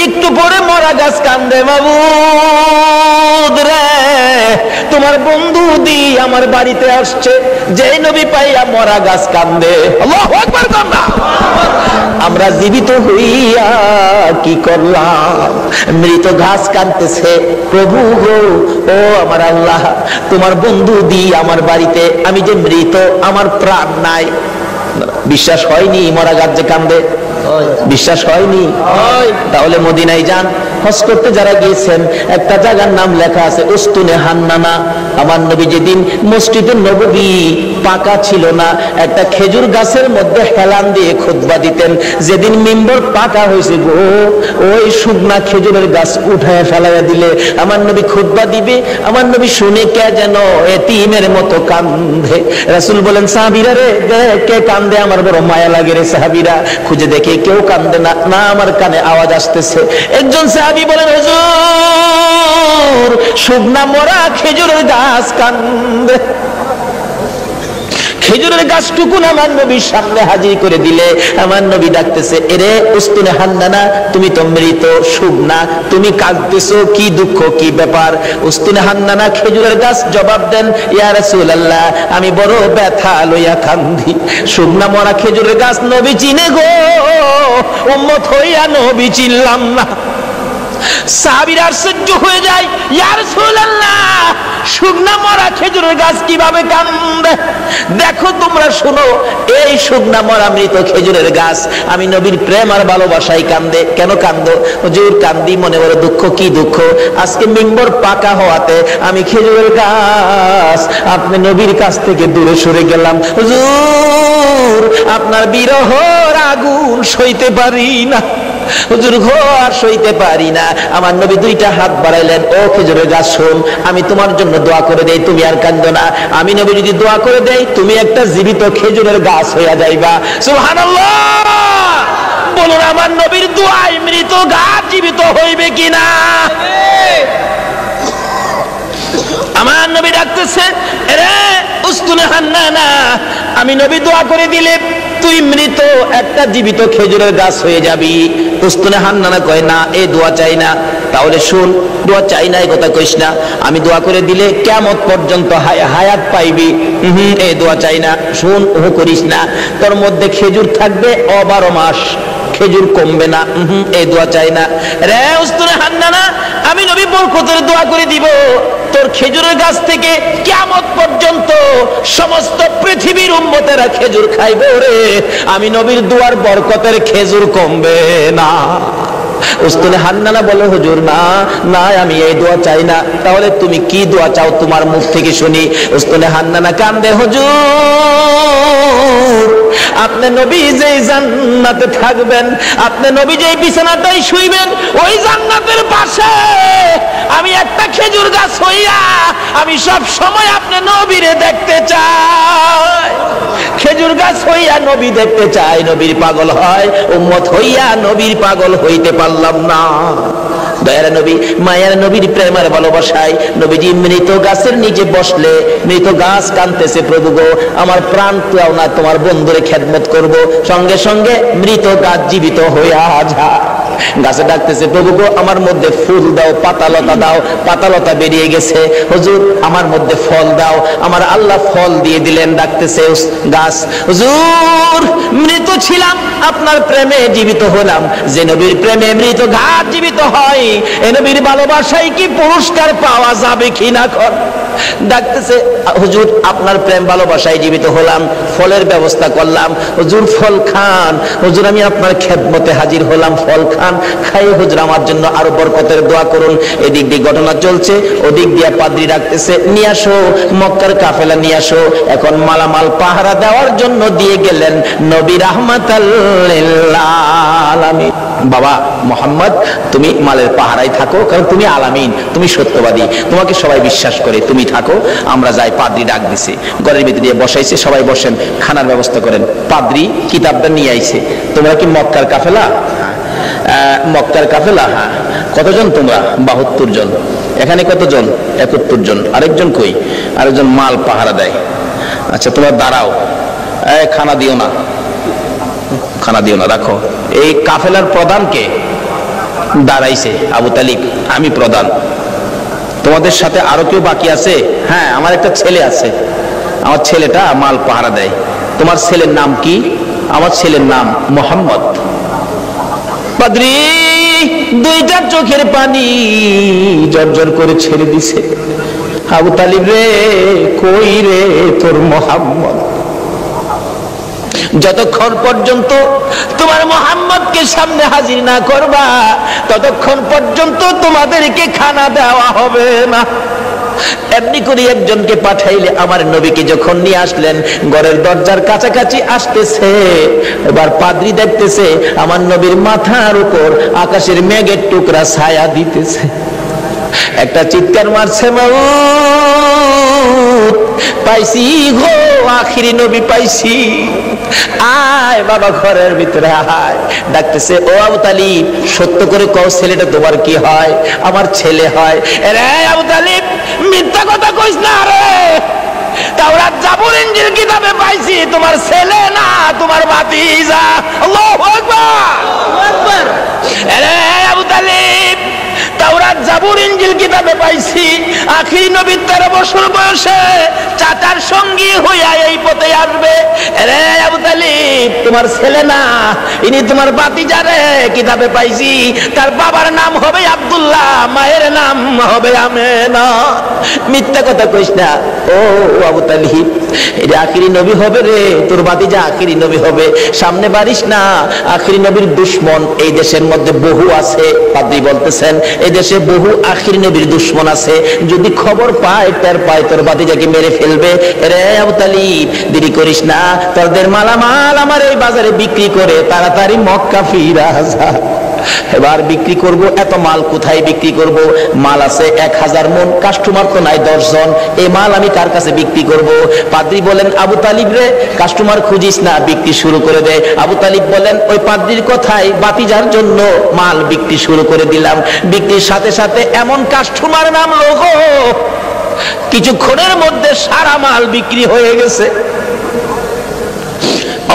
S1: একটু পরে মরা গাছ কান্দে, মাবুদ রে তোমার বন্ধু দি আমার বাড়িতে আসছে। যে নবী পাইয়া মরা গাছ কান্দে। আল্লাহু আকবার কান্দা। আমরা জীবিত হইয়া কি করলাম? মৃত ঘাস কাঁদতেছে, প্রভু গো ও আমার আল্লাহ তোমার বন্ধু দি আমার বাড়িতে, আমি যে মৃত, আমার প্রাণ নাই। বিশ্বাস হয়নি মরা গাছ যে কান্দে? বিশ্বাস হয়নি? তাহলে মদিনায় যান, হজ করতে যারা গিয়েছেন, একটা জায়গার নাম লেখা আছে উস্তুনে হান্নানা। আমার নবী যেদিন মসজিদে নববী পাকা ছিল না, একটা খেজুর গাছের মধ্যে হেলান দিয়ে খুতবা দিতেন। যেদিন মিম্বর পাকা হয়েছে গো, ওই শুকনা খেজুরের গাছ উঠায় ফেলাইয়া দিলে আমার নবী খুতবা দিবে। আমার নবী শুনে কে যেন এতিমের মতো কান্দে। রাসূল বলেন সাহাবীরা রে কে কান্দে? আমার বড় মায়া লাগে রে সাহাবীরা। খুঁজে দেখে কেউ কান্দে না, না আমার কানে আওয়াজ আসতেছে। একজন সাহাবী বলেন হুজুর শুকনা মরা খেজুরের গাছ কান্দে। খেজুরের গাছটুকুন আমার নবীর সামনে হাজির করে দিলে আমার নবী ডাকতেছে এরে উস্তুনে হান্নানা, তুমি তো মৃত, শুকনা, তুমি কাঁদতেছো, কি দুঃখ, কি ব্যাপার? উস্তুনে হান্নানা খেজুরের গাছ জবাব দেন ইয়া রাসূলুল্লাহ আমি বড় ব্যথা লইয়া কান্দি। শুকনা মরা খেজুরের গাছ নবী চিনে গো, উম্মত হইয়া নবী চিনলাম না। সাহাবীরা আশ্চর্য হয়ে যায়, ইয়া রাসূলুল্লাহ শুকনা মরা খেজুরের গাছ কিভাবে কান্দে? দেখো তোমরা শোনো, এই শুকনা মরা মৃত খেজুরের গাছ আমি নবীর প্রেম আর ভালোবাসায় কান্দে। কেন কান্দো? হুজুর কান্দি মনে বড় দুঃখ। কি দুঃখ? আজকে মিম্বর পাকা হওয়াতে আমি খেজুরের গাছ আপনি নবীর কাছ থেকে দূরে সরে গেলাম। হুজুর আপনার বিরহর আগুন সইতে পারি না, হুজুর গো আর সইতে পারি না। আমার নবী দুইটা হাত বাড়াইলেন, ও খেজুরের গাছ শোন, আমি তোমার জন্য দোয়া করে দেই, তুমি আর কান্দো না। আমি নবী যদি দোয়া করে দেই, তুমি একটা জীবিত খেজুরের গাছ হইয়া যাইবা। সুবহানাল্লাহ। বলুন আমার নবীর দোয়ায় মৃত গাছ জীবিত হইবে কিনা? আমার নবী ডাকতেছে এরে উস্তুনে হান্নানা, আমি নবী দোয়া করে দিলে তুই মৃত একটা জীবিত খেজুরের গাছ হয়ে যাবি। উস্তুনে হান্নানা কয় না, এই দোয়া চাই না। তাহলে শুন, দোয়া চাই না এই কথা কইস না, আমি দোয়া করে দিলে কিয়ামত পর্যন্ত হায়াত পাইবি। এই দোয়া চাই না। শুন, ও করিস না, তোর মধ্যে খেজুর থাকবে 12 মাস, খেজুর কমবে না। এই দোয়া চাই না। রে উস্তুনে হান্নানা, আমি নবী বরকতের দোয়া করে দিব, তোর খেজুরের গাছ থেকে কিয়ামত পর্যন্ত সমস্ত পৃথিবীর উম্মতেরা খেজুর খাইবে রে। আমি নবীর দোয়ার বরকতের খেজুর কমবে না। উস্তুনে হান্নানা বলে হুজুর না না, আমি এই দোয়া চাই না। তাহলে তুমি কি দোয়া চাও তোমার মুখ থেকে শুনি। উস্তুনে হান্নানা কান্দে, হুজুর আপনি নবী যেই জান্নাতে থাকবেন, আপনি নবী যেই বিছানাটাই শুইবেন, ওই জান্নাতের পাশে আমি একটা খেজুর গাছ হইয়া আমি সব সময় আপনি নবীরে দেখতে চাই। খেজুর গাছ হইয়া নবী দেখতে চাই। নবীর পাগল হয়, উম্মত হইয়া নবীর পাগল হইতে পারলাম না। দয়ার নবী মায়ার নবীর প্রেমের ভালোবাসায় নবীজি মৃত গাছের নিচে বসলে মৃত গাছ কাঁদতেছে, প্রভু গো আমার প্রাণ পাও না, তোমার বন্ধুরে খেদমত করব। সঙ্গে সঙ্গে মৃত গাছ জীবিত হইয়া যায়। গাছে ডাকতেছে, প্রভু গো আমার মধ্যে ফুল দাও, পাতালতা দাও। পাতালতা বেরিয়ে গেছে, হুজুর আমার মধ্যে ফল দাও। আমার আল্লাহ ফল দিয়ে দিলেন। ডাকতেছে গাছ, হুজুর মৃত ছিলাম, আপনার প্রেমে জীবিত হলাম। যে নবীর প্রেমে মৃত গাছ জীবিত হয়, এ নবীর ভালোবাসায় কি পুরস্কার পাওয়া যাবে কিনা? ডাকতেছে, হুজুর আপনার প্রেম ভালোবাসায় জীবিত হলাম, ফলের ব্যবস্থা করলাম। হুজুর ফল খান। হুজুর আমি আপনার খেদমতে হাজির হলাম, ফল খান। খাই হুজুর আমার জন্য আরো বরকতের দোয়া করুন। এদিক দিয়ে ঘটনা চলছে, ওদিক দিয়ে পাদ্রী ডাকতেছে, নিয়ে আসো মক্কার কাফেলা নিয়ে আসো। এখন মালামাল পাহারা দেওয়ার জন্য দিয়ে গেলেন নবী রাহমাতাল লিল আলামিন। বাবা মোহাম্মদ তুমি মালের পাহারায় থাকো, কারণ তুমি আলামিন, তুমি সত্যবাদী, তোমাকে সবাই বিশ্বাস করে, তুমি থাকো। আমরা যাই। পাদ্রী ডাক দিছে, ঘরের ভিতরে দিয়ে বসাইছে, সবাই বসেন, খানার ব্যবস্থা করেন। পাদ্রী কিতাবটা নিয়ে আইছে। তোমরা কি মক্কার কাফেলা? মক্কার কাফেলা। হ্যাঁ। কতজন তোমরা? 72 জন। এখানে কতজন? 71 জন। আরেকজন কই? আরেকজন মাল পাহারা দেয়। আচ্ছা তোমরা দাঁড়াও, খানা দিও না, খানা দিও না, রাখো। এই কাফেলার প্রধানকে দাঁড়াইছে আবু তালিব, আমি প্রধান। তোমাদের সাথে আরো কেউ বাকি আছে? হ্যাঁ আমার একটা ছেলে আছে, আমার ছেলেটা মাল পাহারা দেয়। তোমার ছেলের নাম কি? আমার ছেলের নাম মোহাম্মদ। পাদ্রী দুইটা চোখের পানি জর্জর করে ছেড়ে দিছে। আবু তালিব রে, কই রে তোর মোহাম্মদ? যতক্ষণ পর্যন্ত তোমার মোহাম্মদকে সামনে হাজির না করবা, ততক্ষণ পর্যন্ত তোমাদেরকে খানা দেওয়া হবে না। এমনি করে একজনকে পাঠাইলে আমার নবীকে যখন নিয়ে আসলেন, ঘরের দরজার কাছাকাছি আসতেছে, এবার পাদ্রী দেখতেছে আমার নবীর মাথার উপর আকাশের মেঘের টুকরা ছায়া দিতেছে। একটা চিৎকার মারছে, মাউত পাইছি গো, আখিরি নবী পাইছি। আয় বাবা ঘরের ভিতরে আয়। ডাকতেছে, ও আবু তালিব সত্য করে কও ছেলেটা তোমার কি হয়? আমার ছেলে হয়। রে আবু তালিব মিথ্যা কথা কইস না রে, তাওরাত জাবুর ইনজিল কিতাবে পাইছি তোমার ছেলে না, তোমার ভাতিজা। আল্লাহু আকবার, আল্লাহু আকবার। রে আবু তালিব তাওরাত জাবুর ইনজিল কিতাবে পাইছি আখিরি নবী 13 বছর বয়সে চাচার সঙ্গী হইয়া এই পথে আসবে। রে আবু তালিব তোমার ছেলে না, ইনি তোমার ভাতিজা রে। কিতাবে পাইছি তার বাবার নাম হবে আব্দুল্লাহ, মায়ের নাম হবে আমেনা। মিথ্যা কথা কইস না ও আবু তালিব, এটা আখিরি নবী হবে রে, তোর ভাতিজা আখিরি নবী হবে। সামনে বাড়িস না, আখিরি নবীর দুশমন এই দেশের মধ্যে বহু আছে। পাদ্রী বলতেছেন এই দেশে বহু আখিরি নবীর দুশমন আছে, যদি খবর পায় টের পায় তোর ভাতিজাকে মেরে ফেলবে। রে আবু তালিব দেরি করিস না, তোদের মালামাল আমার এই বাজারে বিক্রি করে তাড়াতাড়ি মক্কা ফিরা যা। এবার বিক্রি করব, এত মাল কোথায় বিক্রি করব? মাল আছে 1000 মন, কাস্টমার তো নাই 10 জন, এই মাল আমি কার কাছে বিক্রি করব? পাদ্রী বলেন, আবু তালিব রে কাস্টমার খুঁজিস না, বিক্রি শুরু করে দে। আবু তালিব বলেন, ওই পাদ্রীর কথাই ভাতিজার জন্য মাল বিক্রি শুরু করে দিলাম। বিক্রির সাথে সাথে এমন কাস্টমার নামলো গো, কিছুক্ষণের মধ্যে সারা মাল বিক্রি হয়ে গেছে।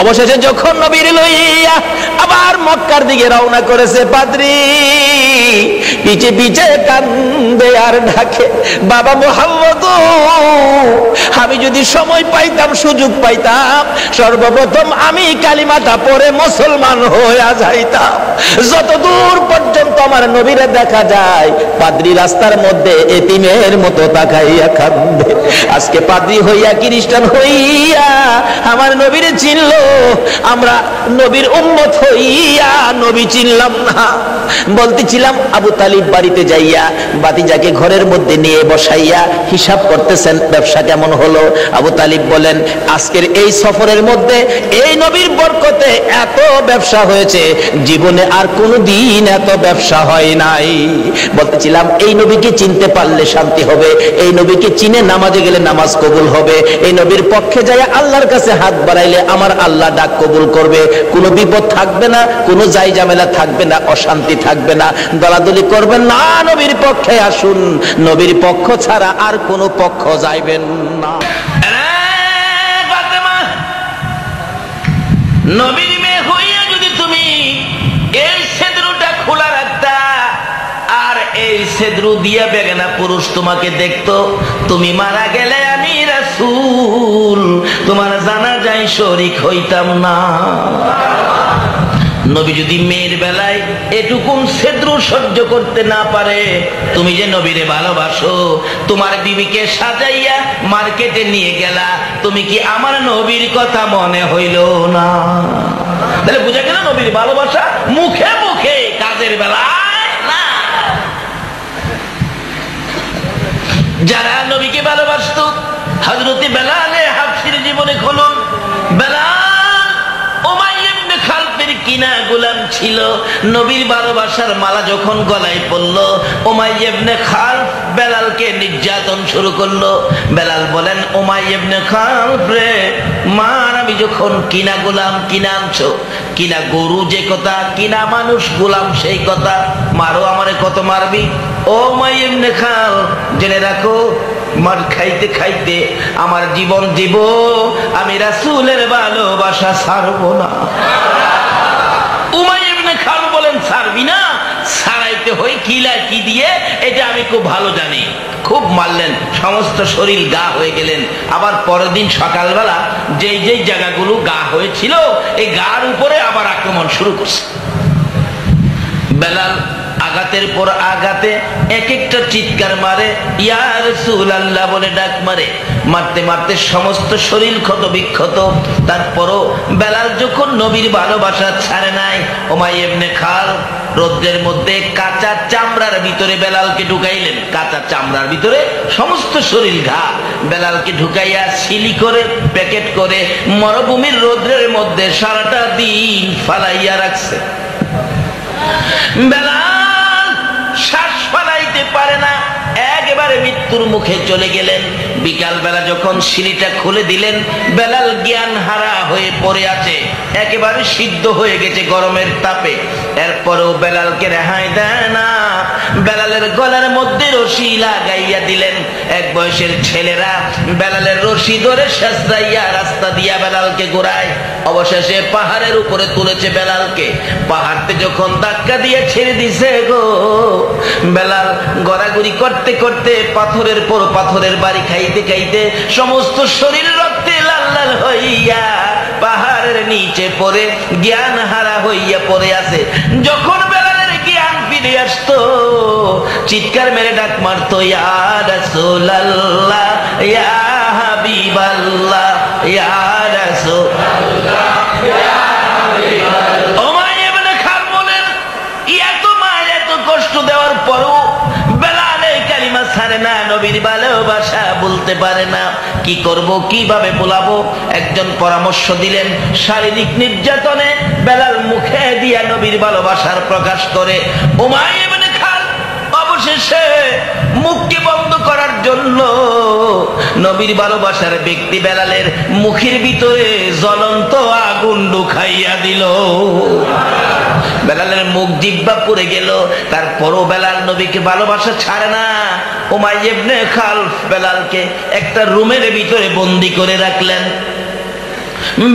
S1: অবশেষে যখন নবীর লইয়া আবার মক্কার দিকে রওনা করেছে, পাদ্রী পিছে পিছে কান্দে আর ডাকে, বাবা মুহাম্মদ আমি যদি সময় পাইতাম, সুযোগ পাইতাম, সর্বপ্রথম আমি কালিমাটা পড়ে মুসলমান হইয়া যাইতাম। যত দূর পর্যন্ত আমার নবীরে দেখা যায়, পাদ্রী রাস্তার মধ্যে এতিমের মতো তাকাইয়া কান্দে। আজকে পাদ্রী হইয়া খ্রিস্টান হইয়া আমার নবীরে চিনলো, আমরা নবীর উম্মত হইয়া নবী চিনলাম না। বলতেছিলাম আবু তালিব বাড়িতে যাইয়া ভাতিজাকে ঘরের মধ্যে নিয়ে বসাইয়া হিসাব করতেছেন ব্যবসা কেমন হলো। আবু তালিব বলেন, আজকের এই সফরের মধ্যে এই নবীর বরকতে এত ব্যবসা হয়েছে, জীবনে আর কোনো দিন এত ব্যবসা হয় নাই। বলতেছিলাম এই নবীকে চিনতে পারলে শান্তি হবে, এই নবীকে চিনে নামাজে গেলে নামাজ কবুল হবে, এই নবীর পক্ষে যাইয়া আল্লাহর কাছে হাত বাড়াইলে আমার আল্লাহ আল্লাহ ডাক কবুল করবে, কোনো বিপদ থাকবে না, কোনো যাই ঝামেলা থাকবে না, অশান্তি থাকবে না। দলাদলি করবেন না, নবীর পক্ষে আসুন, নবীর পক্ষ ছাড়া আর কোনো পক্ষ যাইবেন না। নবীর মেয়ে হইয়া যদি তুমি এই সেদরুটা খোলা রাখতা আর এই সেদরু দিয়া বেগানা পুরুষ তোমাকে দেখতো, তুমি মারা গেলে আমি রাসূল তোমার জানাজায় শরীক হইতাম না। নবী যদি মেয়ের বেলায় এটুকুন সেদরু সহ্য করতে না পারে, তুমি যে নবীরে ভালোবাসো, তোমার বিবিকে সাজাইয়া মার্কেটে নিয়ে গেলা, তুমি কি আমার নবীর কথা মনে হইল না? তাহলে বুঝা গেল নবীর ভালোবাসা মুখে মুখে, কাজের বেলায় না। যারা নবীকে ভালোবাসত, হযরত বেলাল হাবশীর জীবনে খুলুন। বেলাল উমাইয়া ইবনে খালফের কিনা গোলাম ছিল। নবীর ভালোবাসার মালা যখন গলায় পড়ল, উমাইয়া ইবনে খালফ বেলালকে নির্যাতন শুরু করলো। বেলাল বলেন, উমাইয়া ইবনে খালফ রে, মার আমি যখন কিনা গোলাম, কিনা আনছো, কিনা গরু যে কথা, কিনা মানুষ গোলাম সেই কথা, মারো আমারে কত মারবি? ও উমাইয়া ইবনে খালফ, জেনে রাখো, মার খাইতে খাইতে আমার জীবন দিব, আমি রাসূলের ভালোবাসা ছাড়বো না। উমাইয়া ইবনে খালফ বলেন, ছাড়বি না? ছাড়াইতে হই কিলা কি দিয়ে, এটা আমি খুব ভালো জানি। খুব মারলেন, সমস্ত শরীর গা হয়ে গেলেন। আবার পরের দিন সকালবেলা যেই যেই জায়গাগুলো গা হয়েছিল, এই গার উপরে আবার আক্রমণ শুরু করছে। বেলাল আঘাতের পর আঘাতে এক একটা চিৎকার মারে, ইয়া রাসূলুল্লাহ বলে ডাক মারে। মারতে মারতে সমস্ত শরীর ক্ষত বিক্ষত। তারপরও বেলাল যখন নবীর ভালোবাসা ছাড়ে নাই, উমাইয়া ইবনে খালফ রৌদ্রের মধ্যে কাঁচা চামড়ার ভিতরে বেলালকে ঢুকাইলেন। কাঁচা চামড়ার ভিতরে সমস্ত শরীর ঘা, বেলালকে ঢুকাইয়া সিলি করে প্যাকেট করে মরুভূমির রৌদ্রের মধ্যে সারাটা দিন ফালাইয়া রাখছে। বেলাল শ্বাস ফালাইতে পারে না, একেবারে মৃত্যুর মুখে চলে গেলেন। বিকাল বেলা যখন সিঁড়িটা খুলে দিলেন, বেলাল জ্ঞান হারা হয়ে পড়ে আছে, একেবারে সিদ্ধ হয়ে গেছে গরমের তাপে। এরপরেও বেলালকে রেহাই দেয় না। বেলালের গলার মধ্যে রশি লাগাইয়া দিলেন। এক বয়সের ছেলেরা বেলালের রশি ধরে শেষরাইয়া রাস্তা দিয়া বেলালকে ঘোরায়। অবশেষে পাহাড়ের উপরে তুলেছে বেলালকে। পাহাড়তে যখন ধাক্কা দিয়ে ছেড়ে দিছে গো, বেলাল গড়াগড়ি করতে করতে পাথরের পর পাথরের বাড়ি খাইতে খাইতে সমস্ত শরীর রক্তে লাল লাল হইয়া পাহাড়ের নিচে পড়ে জ্ঞান হারা হইয়া পড়ে আছে। যখন বেলালের জ্ঞান ফিরে আসতো, চিৎকার মেরে ডাক মারতো, ইয়া রাসূলুল্লাহ, ইয়া হাবিবাল্লাহ, ইয়া রাসূলুল্লাহ, ইয়া হাবিবাল্লাহ। উমাইয়া ইবনে খালফ বলেন, এত মার এত কষ্ট দেওয়ার পরও বেলাল এই কালিমা ছাড়ে না, নবীর ভালোবাসা বলতে পারে না। কি করব, কিভাবে বলাবো? একজন পরামর্শ দিলেন, শারীরিক নির্যাতনে বেলাল মুখে দিয়া নবীর ভালোবাসার প্রকাশ করে। উমাইয়া ইবনে খালফ অবশেষে মুখকে বন্ধ করার জন্য নবীর ভালোবাসার ব্যক্তি বেলালের মুখের ভিতরে জ্বলন্ত আগুন ঢুকাইয়া দিল। বেলালের মুখ জিহ্বা পুড়ে গেল। তারপরও বেলাল নবীকে ভালোবাসা ছাড়ে না। উমাইয়া ইবনে খালফ বেলালকে একটা রুমের ভিতরে বন্দি করে রাখলেন।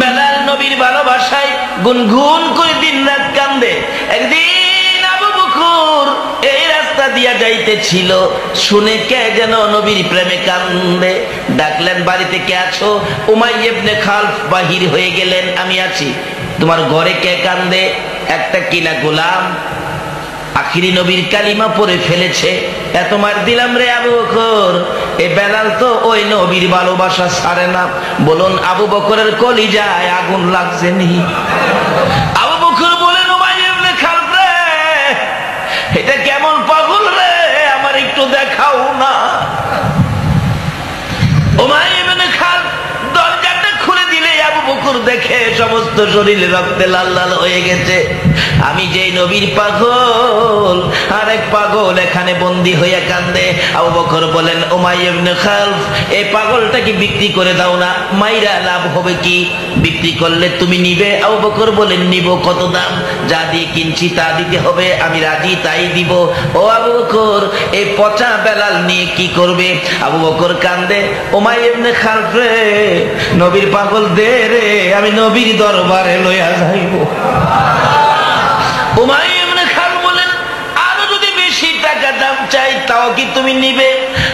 S1: বেলাল নবীর ভালোবাসায় গুনগুন করে দিন রাত কান্দে। একদিন আবু বকর এই রাস্তা দিয়া যাইতেছিল, শুনে কে যেন নবীর প্রেমে কান্দে। ডাকলেন, বাড়িতে কে আছো? উমাইয়া ইবনে খালফ বাহির হয়ে গেলেন, আমি আছি। তোমার ঘরে কে কান্দে? একটা কিনা গোলাম আখিরি নবীর কালিমা পড়ে ফেলেছে, এত মার দিলাম রে আবু বকর। এই বেলাল তো ওই নবীর ভালোবাসা ছাড়ে না। বলুন, আবু বকরের কলিজায় আগুন লাগছে নি? আবু বকর বলেন, উমাইয়া ইবনে খালফ রে, এটা কেমন পাগল রে, আমার একটু দেখাও না। উমাইয়া ইবনে খালফ দরজাটা খুলে দিলে আবু বকর দেখে সমস্ত শরীর রক্তে লাল লাল হয়ে গেছে। আমি যে নবীর পাগল, আরেক পাগল এখানে বন্দী হয়ে কান্দে। আবু বকর বলেন, উমাইয়া ইবনে খালফ, এই পাগলটাকে বিক্রি করে দাও না, মাইরা লাভ হবে কি? বিক্রি করলে তুমি নিবে? আবু বকর বলেন, নিব। কত দাম? যা দিয়ে কিনছি তা দিতে হবে, আমি রাজি, তাই দিব। ও আবু বকর, এই পচা বেলাল নিয়ে কি করবে? আবু বকর কান্দে, উমাইয়া ইবনে খালফ রে, নবীর পাগল দে রে, আমি নবীর দরবারে লইয়া যাইব। উমাইয়া ইবনে খালফ বলেন, আরো যদি বেশি টাকা দাম চাই তাও কি তুমি নিবে?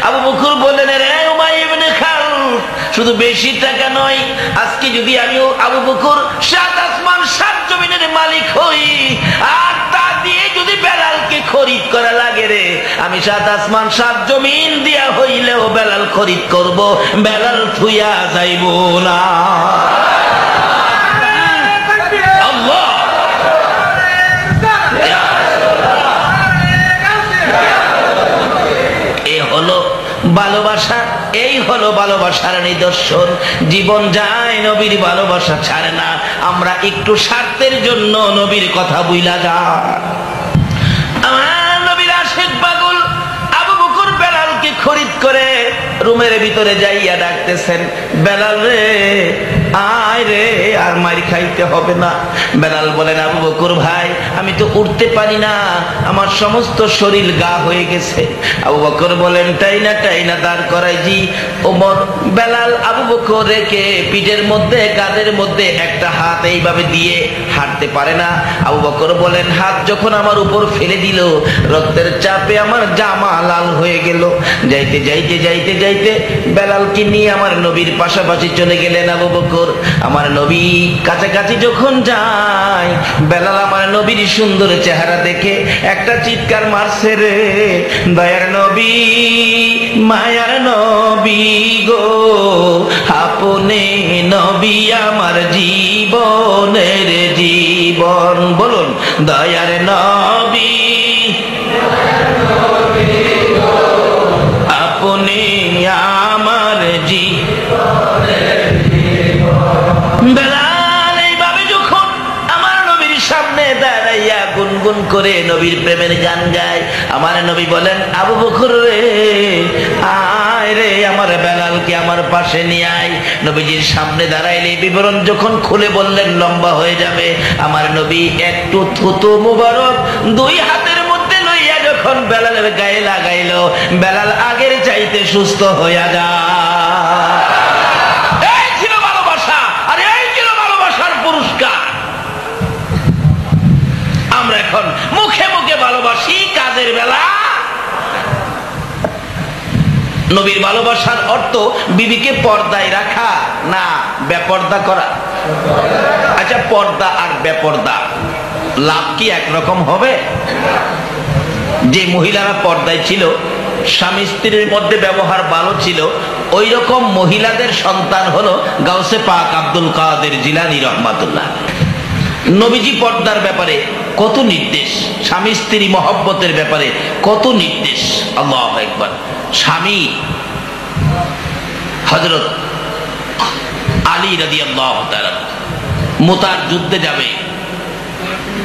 S1: আবু বকর বলেন, রে উমাইয়া ইবনে খালফ, শুধু বেশি টাকা নয়, আজকে যদি আমি আবু বকর 7 আসমান 7 জমিনের মালিক হই, আর তা দিয়ে যদি বেলালকে খরিদ করা লাগে রে, আমি 7 আসমান 7 জমিন দিয়া হইলেও বেলাল খরিদ করব, বেলাল থুইয়া যাইব না। আল্লাহ, এ হলো ভালোবাসা, এই হলো ভালোবাসার নিদর্শন। জীবন যায়, নবীর ভালোবাসা ছাড়ে না। আমরা একটু স্বার্থের জন্য নবীর কথা বুইলা যায়। আমার নবীর আশিক পাগল আবু বকর বেলালকে খরিদ করে রুমের ভিতরে যাইয়া ডাকতেছেন, বেলাল রে, আয় রে, আর মার খাইতে হবে না। বেলাল বলেন, আবু বকর ভাই, আমি তো উঠতে পারি না, আমার সমস্ত শরীর গা হয়ে গেছে। আবু বকর বলেন, টাইনা টাইনা দাঁড় করাই জি। ওমর বেলাল আবু বকর রেখে পিঠের মধ্যে, কাঁধের মধ্যে একটা হাত এইভাবে দিয়ে হাঁটতে পারে না। আবু বকর বলেন, হাত যখন আমার উপর ফেলে দিল, রক্তের চাপে আমার জামা লাল হয়ে গেল। যাইতে যাইতে যাইতে যাইতে বেলালকে নিয়ে আমার নবীর পাশাপাশি চলে গেলেন আবু বকর। আমার নবী কাছাকাছি যখন যায়, বেলাল আমার নবীর সুন্দর চেহারা দেখে একটা চিৎকার মারছে রে, দয়ার নবী, মায়ার নবী গো, আপনি নবী আমার জীবনের জীবন। বলুন, দয়ার নবী, আপনি আমার বেলাল এইভাবে যখন আমার নবীর সামনে দাঁড়াইয়া গুনগুন করে নবীর প্রেমের গান গায়, আমার নবী বলেন, আবু বকর রে, আয় রে, আমার বেলালকে আমার পাশে নিয়ে আয়। নবীজির সামনে দাঁড়াইলে বিবরণ যখন খুলে বললেন লম্বা হয়ে যাবে। আমার নবী একটু থুতু মুবারক 2 হাতের মধ্যে লইয়া যখন বেলালের গায়ে লাগাইল, বেলাল আগের চাইতে সুস্থ হইয়া যায়। এই ছিল ভালোবাসা, আর এই ছিল ভালোবাসার পুরস্কার। আমরা এখন মুখে মুখে ভালোবাসি, কাজের বেলা নবীর ভালোবাসার অর্থ বিবিকে পর্দায় রাখা না বেপর্দা করা। আচ্ছা, পর্দা আর বেপর্দা লাভ কি একরকম হবে? যে মহিলারা পর্দায় ছিল, স্বামী স্ত্রীর মধ্যে ব্যবহার ভালো ছিল, ওই রকম মহিলাদের সন্তান হলো গাউসে পাক আব্দুল কাদের জিলানী রহমাতুল্লাহ। নবীজি পর্দার ব্যাপারে কত নির্দেশ, স্বামী স্ত্রী মহব্বতের ব্যাপারে কত নির্দেশ। আল্লাহু আকবার। স্বামী হযরত আলী রাদিয়াল্লাহু তাআলা মুতার যুদ্ধে যাবে,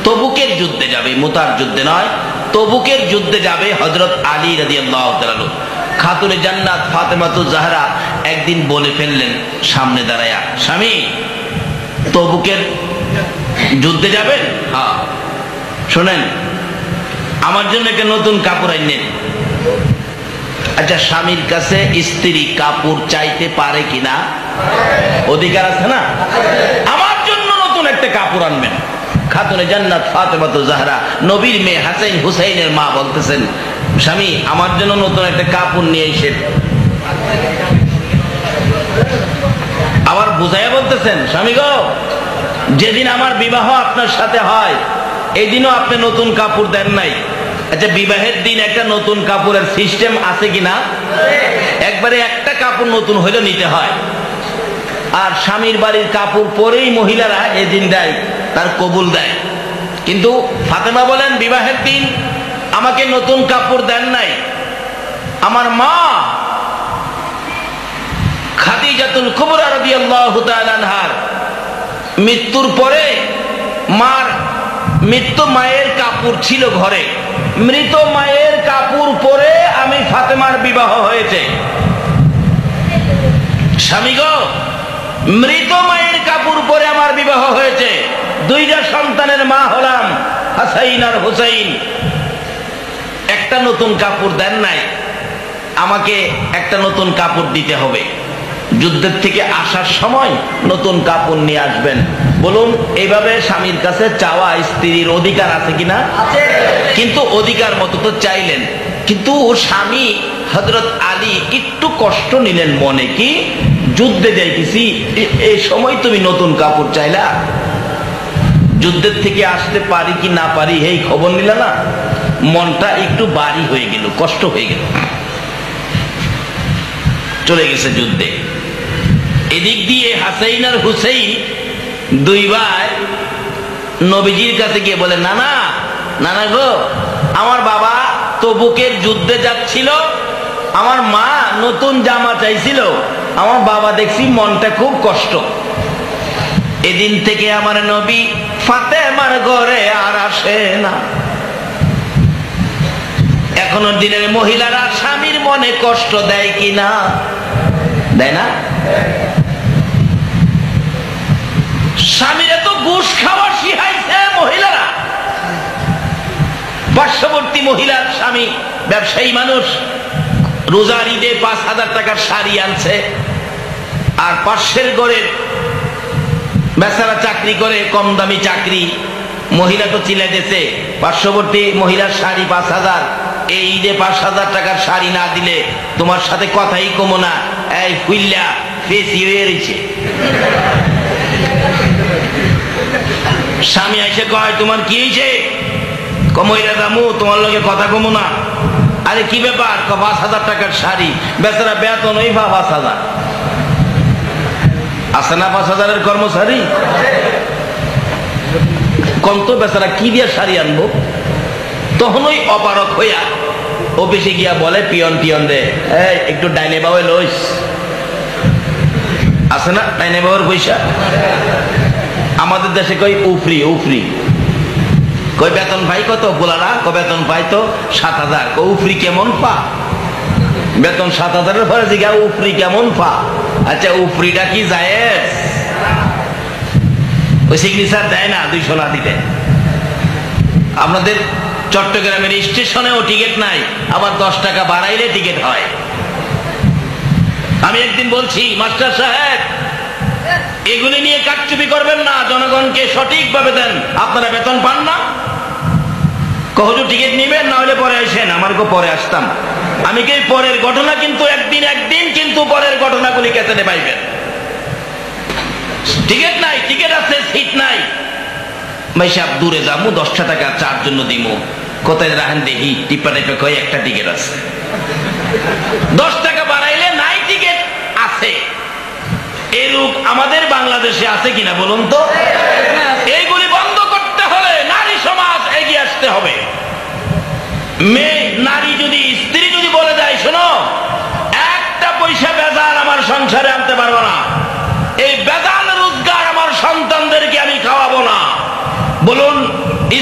S1: তবুকের যুদ্ধে যাবে, মুতার যুদ্ধে নয়, তবুকের যুদ্ধে যাবে হযরত আলী রাদিয়াল্লাহু তাআলা। খাতুনে জান্নাত ফাতেমাতুজ জাহরা একদিন বলে ফেললেন সামনে দাঁড়ায়া, স্বামী তবুকের যুদ্ধে যাবেন? হ্যাঁ। শোনেন, আমার জন্য একটা নতুন কাপড় আইনেন। আচ্ছা, স্বামীর কাছে স্ত্রী কাপড় চাইতে পারে কিনা? অধিকার আছে না? আমার জন্য নতুন একটা কাপড় আনবেন। খাতুনে জান্নাত ফাতেমাতুজ জাহরা, নবীর মেয়ে হাসান হুসাইনের মা বলতেছেন, স্বামী আমার জন্য নতুন একটা কাপড় নিয়ে এসেন। আবার বুঝাইয়া বলতেছেন, স্বামী গো, যেদিন আমার বিবাহ আপনার সাথে হয়, এই দিনও আপনি নতুন কাপড় দেন নাই। আচ্ছা, বিবাহের দিন একটা নতুন কাপড়ের সিস্টেম আছে কিনা? একবারে একটা কাপড় নতুন হইলে নিতে হয়। আর স্বামীর বাড়ির কাপড় পরেই মহিলারা এদিন দেয়, তার কবুল দেয়। কিন্তু ফাতেমা বলেন, বিবাহের দিন আমাকে নতুন কাপড় দেন নাই। আমার মা খাদিজাতুল কুবরা রাদিয়াল্লাহু তাআলা আনহার মৃত্যুর পরে মৃত মায়ের কাপড় ছিল ঘরে, মৃত মায়ের কাপড় পরে আমি ফাতেমার বিবাহ হয়েছে। স্বামী গো, মৃত মায়ের কাপড় পরে আমার বিবাহ হয়েছে, দুইটা সন্তানের মা হলাম, হাসাইন আর হুসাইন। একটা নতুন কাপড় দেন নাই, আমাকে একটা নতুন কাপড় দিতে হবে। যুদ্ধের থেকে আসার সময় নতুন কাপড় নিয়ে আসবেন। বলুন, এইভাবে স্বামীর কাছে চাওয়া স্ত্রীর অধিকার আছে কিনা? কিন্তু অধিকার মতো তো চাইলেন, কিন্তু স্বামী হযরত আলী একটু কষ্ট নিলেন মনে, কি যুদ্ধে যাইতেছি, এই সময় তুমি নতুন কাপড় চাইলা, যুদ্ধের থেকে আসতে পারি কি না পারি এই খবর নিলা না, মনটা একটু ভারী হয়ে গেল, কষ্ট হয়ে গেল। চলে গেছে যুদ্ধে। এদিক দিয়ে হাসাইন আর হুসাইন দুই ভাই নবীজির কাছে গিয়ে বলে, নানা নানা গো, আমার বাবা তবুকের যুদ্ধে যাচ্ছিল, আমার মা নতুন জামা চাইছিল, আমার বাবা দেখছি মনটা খুব কষ্ট। এদিন থেকে আমার নবী ফাতেমার ঘরে আর আসে না। এখনো দিনের মহিলারা স্বামীর মনে কষ্ট দেয় কিনা? দেয় না? স্বামীর এত ঘুষ খাওয়া শিখাইছে মহিলারা। পার্শ্ববর্তী মহিলার স্বামী ব্যবসায়ী মানুষ, রোজার ঈদে 5,000 টাকার শাড়ি আনছে, আর পাশের ঘরের বেচারা চাকরি করে, কম দামি চাকরি, মহিলা তো চিলাই দিয়েছে, পার্শ্ববর্তী মহিলার শাড়ি 5,000, এই ঈদে 5,000 টাকার শাড়ি না দিলে তোমার সাথে কথাই কমো না, এই ফুইল্লা ফেসি হয়ে রয়েছে। স্বামী এসে কয়, তোমার কি হয়েছে? কমইরা দামু, তোমার লগে কথা কমো না। আরে কি ব্যাপার? 5,000 টাকার শাড়ি, বেচারা বেতন ওই 5,000 আছে না, 5,000-এর কর্মচারী, কত বেচারা কি দিয়ে শাড়ি আনবো? তখন ওই অপারক হইয়া অফিসে গিয়া বলে পিয়ন রে, একটু ডাইনে বাবু লইস, আছে না ডাইনে বাবুর পয়সা? আমাদের দেশে কই উফরি উফরি, কই বেতন পাই কত? গোলারা কো বেতন পাই তো 7,000, কো উফরি কেমন পা? বেতন 7,000-এর পরে জিগা উফরি কেমন পা? আচ্ছা উফরিটা কি জায়েজ? ওই সিগনেচার দেয় না 200 না দিতে। আপনাদের চট্টগ্রামের স্টেশনেও টিকিট নাই, আবার 10 টাকা বাড়াইলে টিকিট হয়। আমি একদিন বলছি, মাস্টার সাহেব এগুলি নিয়ে কারচুপি করবেন না, জনগণকে সঠিকভাবে দেন, আপনারা বেতন পান না। হুজুর টিকিট নিবেন, না হলে পরে আসেন। আমার পরে আসতাম আমি, কি পরের ঘটনা কিন্তু একদিন কিন্তু পরের ঘটনাগুলি ক্যাসেটে পাইবেন। টিকিট নাই, টিকিট আছে, সিট নাই, ভাই সাহেব দূরে যাবো, 10 টাকা চার জন্য দিব, কোথায় রাখেন দেখি, টিপা টিপে কই একটা টিকিট আছে, 10 টাকা বাড়াইলে নাই টিকিট আছে। এরূপ আমাদের বাংলাদেশে আছে কিনা বলুন তো? এইগুলি বন্ধ করতে হলে নারী সমাজ এগিয়ে আসতে হবে। মেয়ে নারী যদি, স্ত্রী যদি বলে যায়, শোনো একটা পয়সা বেজাল আমার সংসারে আনতে পারবো না, এই বেজাল রোজগার আমার সন্তানদেরকে আমি খাওয়াবো না, বলুন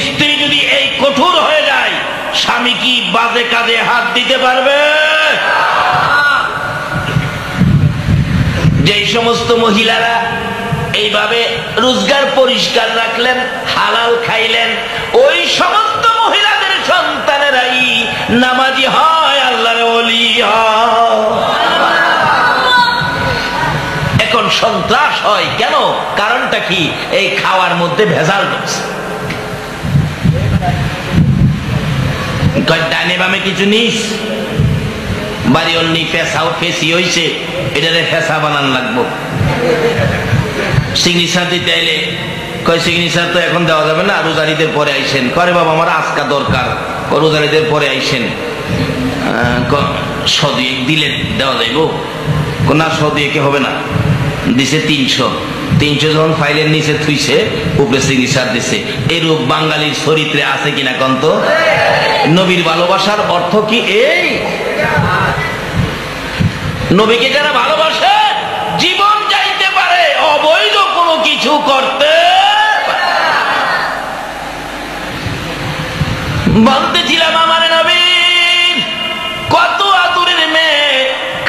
S1: স্ত্রী যদি এই কঠোর হয়ে যায়, স্বামী কি বাজে কাজে হাত দিতে পারবে? যেই সমস্ত মহিলারা এইভাবে রোজগার পরিষ্কার রাখলেন, হালাল খাইলেন, ওই সমস্ত মহিলাদের সন্তানেরাই নামাজি হয়, আল্লাহর ওলি হয়। এখন সন্ত্রাস হয় কেন? কারণটা কি? এই খাওয়ার মধ্যে ভেজাল ঢুকছে। ডাইনে বামে কিছু নিস, বাড়ি অন্যি পেশাও ফেসি হয়েছে, এটারে ফেসা বানান লাগবো। সিগনেচার দিতে আইলে কয় সিগনেচার তো এখন দেওয়া যাবে না, রোজারিদের পরে আইসেন। করে বাবা আমার আজকা দরকার, রোজারিদের পরে আইসেন, সদিয়েক দিলে দেওয়া যাইব না? সদিয়েকে হবে না, দিছে 300 যখন ফাইলের নিচে থুইছে, উপরে সিগনেচার দিছে। এরূপ বাঙালির চরিত্রে আছে কিনা কন্ত? নবীর ভালোবাসার অর্থ কি এই? নবীকে যারা ভালোবাসে জীবন যাইতে পারে, অবৈধ কোনো কিছু করতে বলতেছিলাম আমার নবী কত আদরের মেয়ে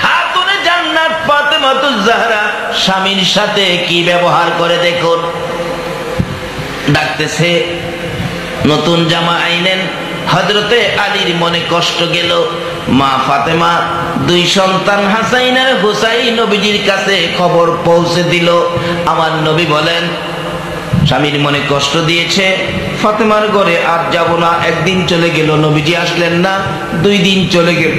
S1: খাতুনে জান্নাত ফাতেমাতুজ জাহরা স্বামীর সাথে কি ব্যবহার করে দেখুন। ডাকতেছে, নতুন জামা আইনেন। হযরতে আলীর মনে কষ্ট গেল। মা ফাতেমা দুই সন্তান হাসাইন আর হুসাইন নবীজির কাছে খবর পৌঁছে দিল। আমার নবী বলেন, স্বামীর মনে কষ্ট দিয়েছে, ফাতেমার ঘরে আর যাব না। একদিন চলে গেল, নবীজি আসলেন না। 2 দিন চলে গেল,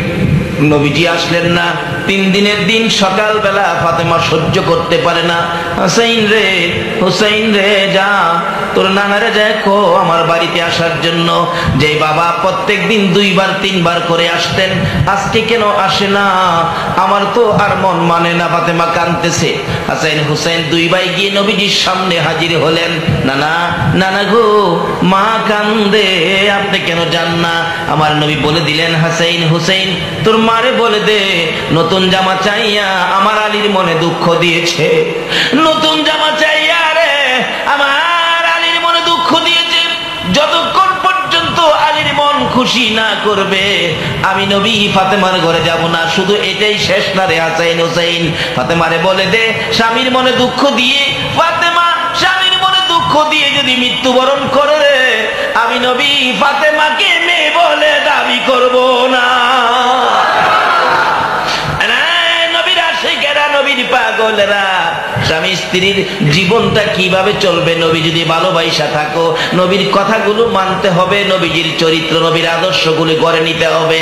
S1: নবীজি আসলেন না। 3 দিনের দিন সকালবেলা ফাতেমা সহ্য করতে পারে না। হুসাইন রে, হুসাইন রে, যা তোর নানারে যায় কো আমার বাড়িতে আসার জন্য। যে বাবা প্রত্যেক দিন 2 বার 3 বার করে আসতেন, আজকে কেন আসে না? আমার তো আর মন মানে না। ফাতেমা কাঁদতেছে। হাসাইন হুসাইন 2 ভাই গিয়ে নবীজির সামনে হাজির হলেন। নানা, নানা গো, মা কান্দে, আপনি কেন যান না? আমার নবী বলে দিলেন, হাসাইন হুসাইন তোর মারে বলে দে, নতুন জামা চাইয়া আমার আলীর মনে দুঃখ দিয়েছে। নতুন জামা চাইয়া রে আমার আলীর মনে দুঃখ দিয়েছে। যতক্ষণ পর্যন্ত আলীর মন খুশি না করবে আমি নবী ফাতেমার ঘরে যাব না। শুধু এটাই শেষ না রে হাসাইন হুসাইন, ফাতেমারে বলে দে স্বামীর মনে দুঃখ দিয়ে, ফাতেমা স্বামীর মনে দুঃখ দিয়ে যদি মৃত্যুবরণ করে রে, আমি নবী ফাতেমাকে মেয়ে বলে দাবি করব না। নবীর পাগলেরা, স্বামী স্ত্রীর জীবনটা কিভাবে চলবে? নবী যদি ভালোবাসা থাকো, নবীর কথাগুলো মানতে হবে, নবীজির চরিত্র, নবীর আদর্শগুলো গড়ে নিতে হবে।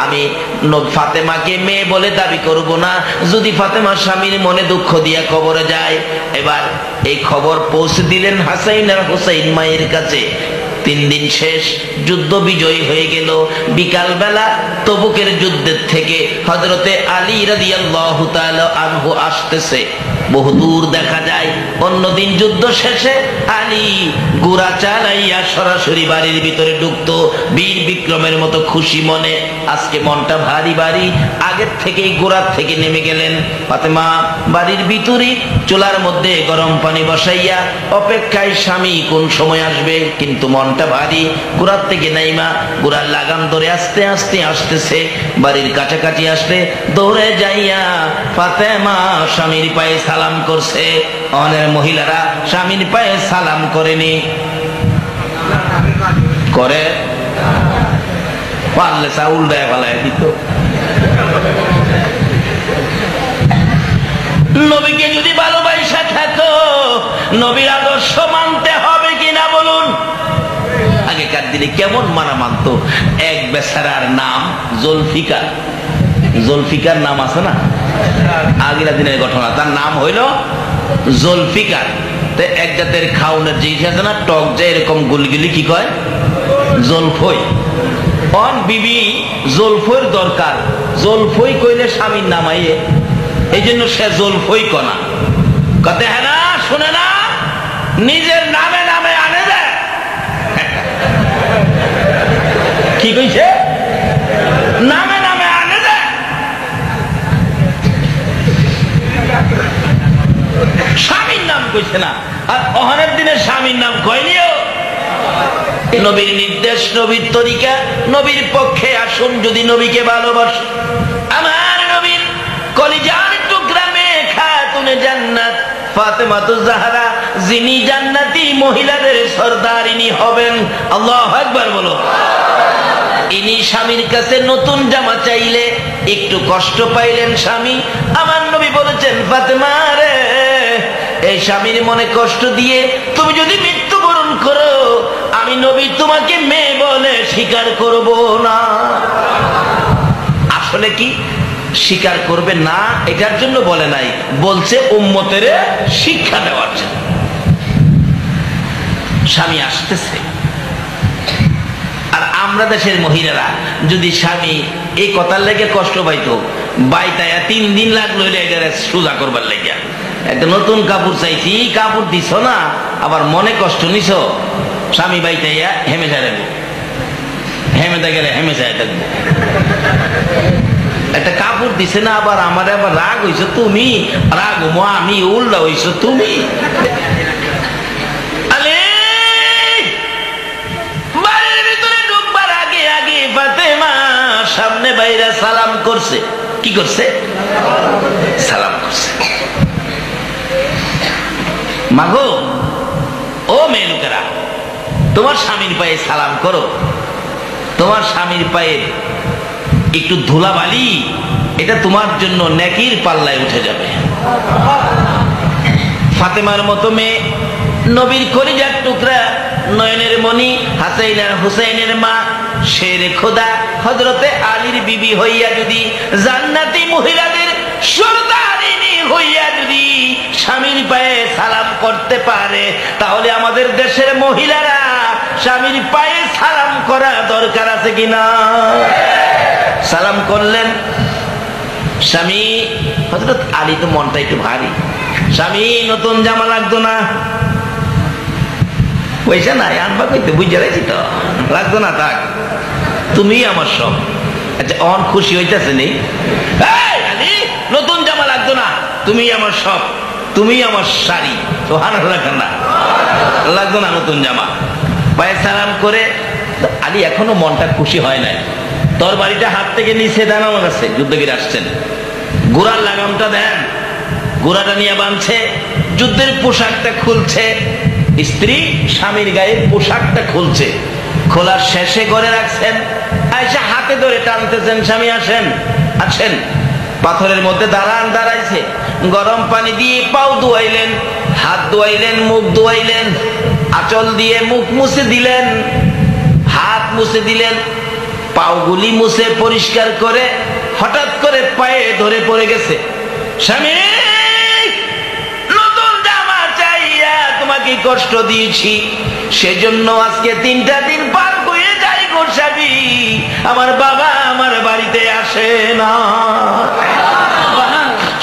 S1: আমি ফাতেমাকে মেয়ে বলে দাবি করব না যদি ফাতেমা স্বামীর মনে দুঃখ দিয়া কবরে যায়। এবার এই খবর পৌঁছে দিলেন হাসাইন আর হুসাইন মায়ের কাছে। 3 দিন শেষ, যুদ্ধ বিজয়ী হয়ে গেল। বিকাল বেলা তবুকের যুদ্ধের থেকে হযরতে আলী রাদিয়াল্লাহু তাআলা আনহু আসতেছে। বহুদূর দেখা যায়। অন্যদিন যুদ্ধ শেষে আলী ঘোড়া চালাইয়া সরাসরি বাড়ির ভিতরে ঢুকতো বীর বিক্রমের মতো খুশি মনে। আজকে মনটা ভারী ভারী, আগের থেকেই ঘোড়ার থেকে নেমে গেলেন। ফাতেমা বাড়ির ভিতরে চুলার মধ্যে গরম পানি বসাইয়া অপেক্ষায় স্বামী কোন সময় আসবে, কিন্তু মনটা ভারী। ঘোড়ার থেকে নাইমা ঘোড়ার লাগাম ধরে আস্তে আস্তে আসতেছে। বাড়ির কাছাকাছি আসলে দৌড়ে যাইয়া ফাতেমা স্বামীর পায়ে সালাম করছে। অনেক মহিলারা স্বামীর পায়ে সালাম করেনি, করে পারলে চাউল দেয় ফেলায় দিত। নবীকে যদি ভালোবাসা থাকো, নবীর আদর্শ মানতে হবে কিনা বলুন। আগেকার দিনে কেমন মানা মানত? এক বেচারার নাম জুলফিকার। জুলফিকার নাম আছে না, আগের দিনের ঘটনা। তার নাম হইল জুলফিকার। এক জাতের খাউনের জিনিস আছে না, টক যায় এরকম গুলগুলি, কি কয়? জলফই। অন বিবি জলফইর দরকার। জলফই কইলে স্বামীর নামাইয়ে, এই জন্য সে জলফই কনা কথা। হ্যাঁ না, শুনে না, নিজের নামে নামে আনে দেয়। কি কইছে? নামে নামে আনে দেয়। স্বামীর নাম কইছে না, আর অহনের দিনে স্বামীর নাম কয়নিও। নবীর নির্দেশ, নবীর তরিকা, নবীর পক্ষে আসুন যদি নবীকে ভালোবাসো। আমার নবীর কলিজার টুকরা মেয়ে খাতুনে জান্নাত ফাতেমাতুজ জাহরা, যিনি জান্নাতি মহিলাদের সরদারিনী হবেন। আল্লাহু আকবার বলো। ইনি স্বামীর কাছে নতুন জামা চাইলে একটু কষ্ট পাইলেন স্বামী। আমার নবী বলেছেন, ফাতেমা রে, এই স্বামীর মনে কষ্ট দিয়ে তুমি যদি মৃত্যুবরণ করো, আমি নবী তোমাকে মেয়ে বলে স্বীকার করব না। আসলে কি স্বীকার করবে না এটার জন্য বলে নাই, বলছে উম্মতের শিক্ষা দেওয়ার জন্য। স্বামী আসতেছে, আর আমরা দেশের মহিলারা যদি স্বামী এই কথার লেগে কষ্ট পাইতো, বাইতায়া 3 দিন লাগলো এটা সোজা করবার লেগে। একটা নতুন কাপড় চাইছি, কাপড় দিছ না, আবার মনে কষ্ট নিছ, স্বামী বাইতাইয়া হেমে যায় রাখবো, হেমেতে গেলে হেমে যায় থাকবো। একটা কাপড় দিছে না, আবার আমার আবার রাগ হইছো তুমি, রাগ হবো আমি, উল্টা হইছো তুমি। বাড়ির ভিতরে ঢুকবার সামনে বাইরে সালাম করছে। কি করছে? সালাম করছে। মাগো, ও মেয়ে লোকেরা, তোমার স্বামীর পায়ে সালাম করো। তোমার স্বামীর পায়ে একটু ধুলাবালি, এটা তোমার জন্য নেকির পাল্লায় উঠে যাবে। ফাতেমার মতো মেয়ে, নবীর কলিজার টুকরা, নয়নের মণি, হাসাইন আর হুসাইনের মা, শেরে খোদা হযরতে আলীর বিবি হইয়া যদি জান্নাতি মহিলাদের সরদারিনী হইয়া যদি স্বামীর পায়ে সালাম করতে পারে, তাহলে আমাদের দেশের মহিলারা স্বামীর পায়ে সালাম করা দরকার আছে কিনা? সালাম করলেন স্বামী। হযরত আলী তো মনটা একটু ভারী। স্বামী, নতুন জামা লাগতো না? পয়সা নাই, আনবা কইতে বুঝে রাখছি তো, লাগতো না, থাক, তুমি আমার সব। আচ্ছা, অন খুশি হইতেছে নেই? আলী, নতুন জামা লাগতো না, তুমি আমার সব, তুমি আমার শাড়ি। সুবহানাল্লাহ, না লাগতো না নতুন জামা। পায়ে সালাম করে আলী এখনো মনটা খুশি হয় নাই। তোর বাড়িটা হাত থেকে নিচে দেন, আমার কাছে যুদ্ধগীর আসছেন, গোড়ার লাগামটা দেন। গোড়াটা নিয়ে বাঁধছে, যুদ্ধের পোশাকটা খুলছে। স্ত্রী স্বামীর গায়ে পোশাকটা খুলছে, খোলার শেষে করে রাখছেন। আয়েশা হাতে ধরে টানতেছেন, স্বামী আসেন আসেন। পাথরের মধ্যে দাঁড়াইছে, গরম পানি দিয়ে পাও ধোয়াইলেন, হাত ধোয়াইলেন, মুখ ধোয়াইলেন, আঁচল দিয়ে মুখ মুছে দিলেন, হাত মুছে দিলেন, পাওগুলি মুছে পরিষ্কার করে হঠাৎ করে পায়ে ধরে পড়ে গেছে। স্বামী, নতুন জামা চাইয়া তোমাকে কষ্ট দিয়েছি, সেজন্য আজকে 3টা দিন পার হয়ে যাই গো স্বামী, আমার বাবা আমার বাড়িতে আসে না।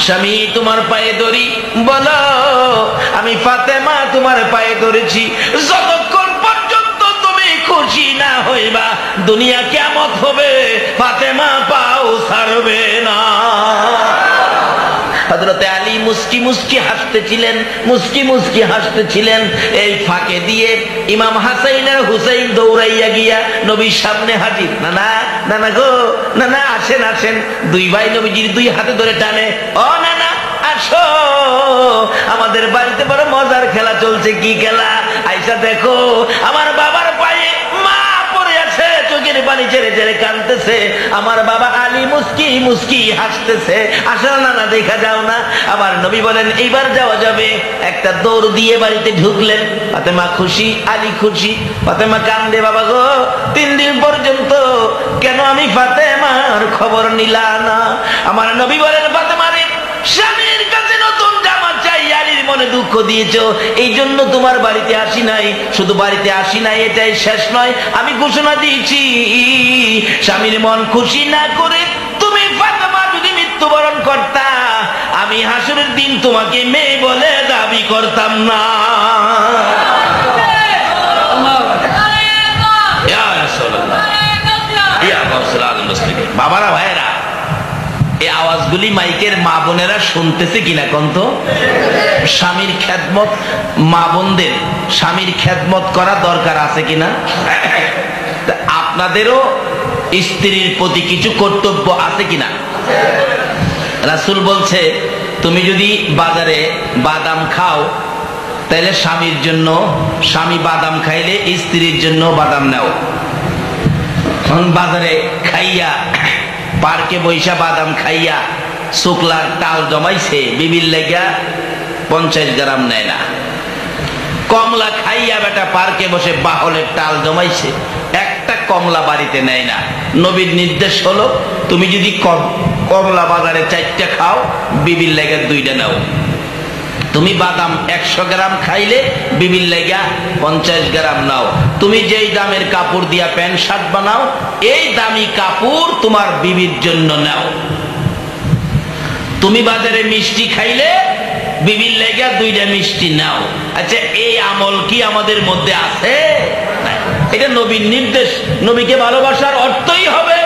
S1: স্বামী, তোমার পায়ে ধরি, বলো। আমি ফাতেমা তোমার পায়ে ধরেছি, যতক্ষণ পর্যন্ত তুমি খুশি না হইবা দুনিয়া কিয়ামত হবে, ফাতেমা পাও ছাড়বে না। হযরতে আলী মুস্কি মুস্কি হাসতেছিলেন, মুস্কি মুস্কি হাসতেছিলেন। এই ফাঁকে দিয়ে ইমাম হাসাইন আর হুসাইন দৌড়াইয়া গিয়া নবীর সামনে হাজির। নানা, নানা গো, নানা আসেন আসেন। দুই ভাই নবীজির দুই হাতে ধরে টানে, ও নানা আসো, আমাদের বাড়িতে বড় মজার খেলা চলছে। কি খেলা? আইসা দেখো, আমার বাবার পায়ে মা পড়ে আছে, চোখের পানি ছেড়ে ছেড়ে কাঁদতেছে, আমার বাবা আলী মুস্কি মুস্কি হাসতেছে। আসো নানা, দেখা যাও না। আমার নবী বলেন এইবার যাওয়া যাবে। একটা দৌড় দিয়ে বাড়িতে ঢুকলেন। ফাতেমা খুশি, আলী খুশি। ফাতেমা কান্দে, বাবা গো, 3 দিন পর্যন্ত কেন আমি ফাতেমার খবর নিলা না? আমার নবী বলেন, ফাতেমা রে, স্বামীর কাছে নতুন জামা চাই, আলীর মনে দুঃখ দিয়েছো, এই জন্য তোমার বাড়িতে আসি নাই। শুধু বাড়িতে আসি নাই এটাই শেষ নয়, আমি ঘোষণা দিয়েছি, স্বামীর মন খুশি না করে তুমি ফাতেমা যদি মৃত্যুবরণ করতা, আমি হাসরের দিন তোমাকে মেয়ে বলে দাবি করতাম না। বাবারা, ভাইয়েরা, এই আওয়াজগুলি মাইকের মা বোনেরা শুনতেছে কিনা কন্ত? স্বামীর খেদমত, মা বোনদের স্বামীর খেদমত করা দরকার আছে কিনা? আপনাদেরও স্ত্রীর প্রতি কিছু কর্তব্য আছে কিনা? রাসূল বলছে, তুমি যদি বাজারে বাদাম খাও, তাহলে স্বামীর জন্য, স্বামী বাদাম খাইলে স্ত্রীর জন্য বাদাম নাও। বাজারে খাইয়া, পার্কে বৈশা বাদাম খাইয়া শুক্লার টাল জমাইছে, বিবির লেগা 50 গ্রাম নেয় না। কমলা খাইয়া বেটা পার্কে বসে বাহলের টাল জমাইছে, একটা কমলা বাড়িতে নেয় না। নবীর নির্দেশ হলো, তুমি যদি কমলা বাজারে 4টা খাও, বিবির লেগা 2টা নাও। তুমি বাদাম 100 গ্রাম খাইলে বিবির লেগা 50 গ্রাম নাও। তুমি যেই দামের কাপড় দিয়া প্যান্ট শার্ট বানাও, এই দামি কাপড় তোমার বিবির জন্য নাও। তুমি বাজারে মিষ্টি খাইলে বিবির লেগা 2টা মিষ্টি নাও। আচ্ছা, এই আমল কি আমাদের মধ্যে আছে? এটা নবীর নির্দেশ। নবীকে ভালোবাসার অর্থই হবে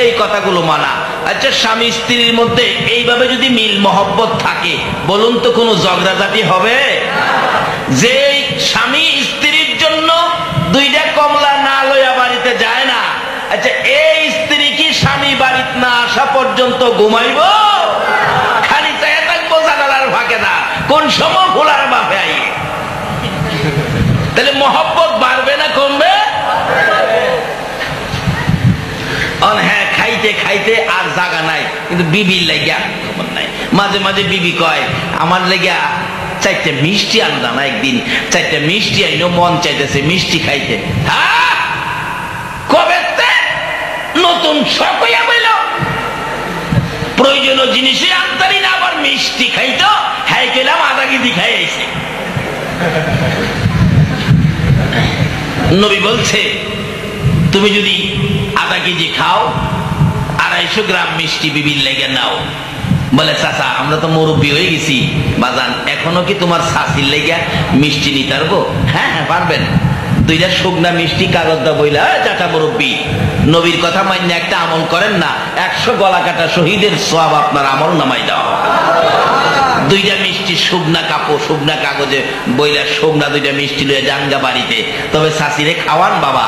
S1: এই কথাগুলো মানা। আচ্ছা, স্বামী স্ত্রীর মধ্যে এইভাবে যদি মিল মহব্বত থাকে, বলুন তো কোনো ঝগড়াঝাটি হবে? যে স্বামী স্ত্রীর জন্য 2টা কমলা না লইয়া বাড়িতে যায় না, আচ্ছা এই স্ত্রী কি স্বামী বাড়ি পর্যন্ত ঘুমাইব, খালি চাই থাকবো জানালার ফাঁকে না কোন সময় ভোলার বাপে আই। তাহলে মহব্বত বাড়বে না কমবে? হ্যাঁ, খাইতে খাইতে আর জাগা নাই, কিন্তু বিবির লাগিয়া খবর নাই। মাঝে মাঝে বিবি কয় আমার লাগিয়া 4টা মিষ্টি আনলা না, একদিন 4টা মিষ্টি আইনো, মন চাইতেছে মিষ্টি খাইতে। হ্যাঁ, কবে নতুন শখ হইয়া বইল, প্রয়োজনীয় জিনিসে আনতারি না, আবার মিষ্টি খাইতো। হ্যাঁ গেলাম আধা কেজি খাই আইছে। নবী বলছে তুমি যদি আধা কেজি খাও, 250 গ্রাম মিষ্টি বিবির লেগে নাও। বলে চাচা আমরা তো মুরব্বী হয়ে গেছি বাজান, এখনো কি তোমার শাশির লেগে মিষ্টি নিতে পারবো? হ্যাঁ হ্যাঁ পারবেন। 2টা শুকনা মিষ্টি কাগজ দা বইলা, চাচা মুরব্বী নবীর কথা মান্য একটা আমল করেন না, 100 গলা কাটা শহীদের সওয়াব আপনার আমল নামাই দাও। 2টা মিষ্টি শুকনা কাপড় শুকনা কাগজে বইলা শুকনা 2টা মিষ্টি লয়ে জানগা বাড়িতে। তবে শাশিরে খাওয়ান বাবা,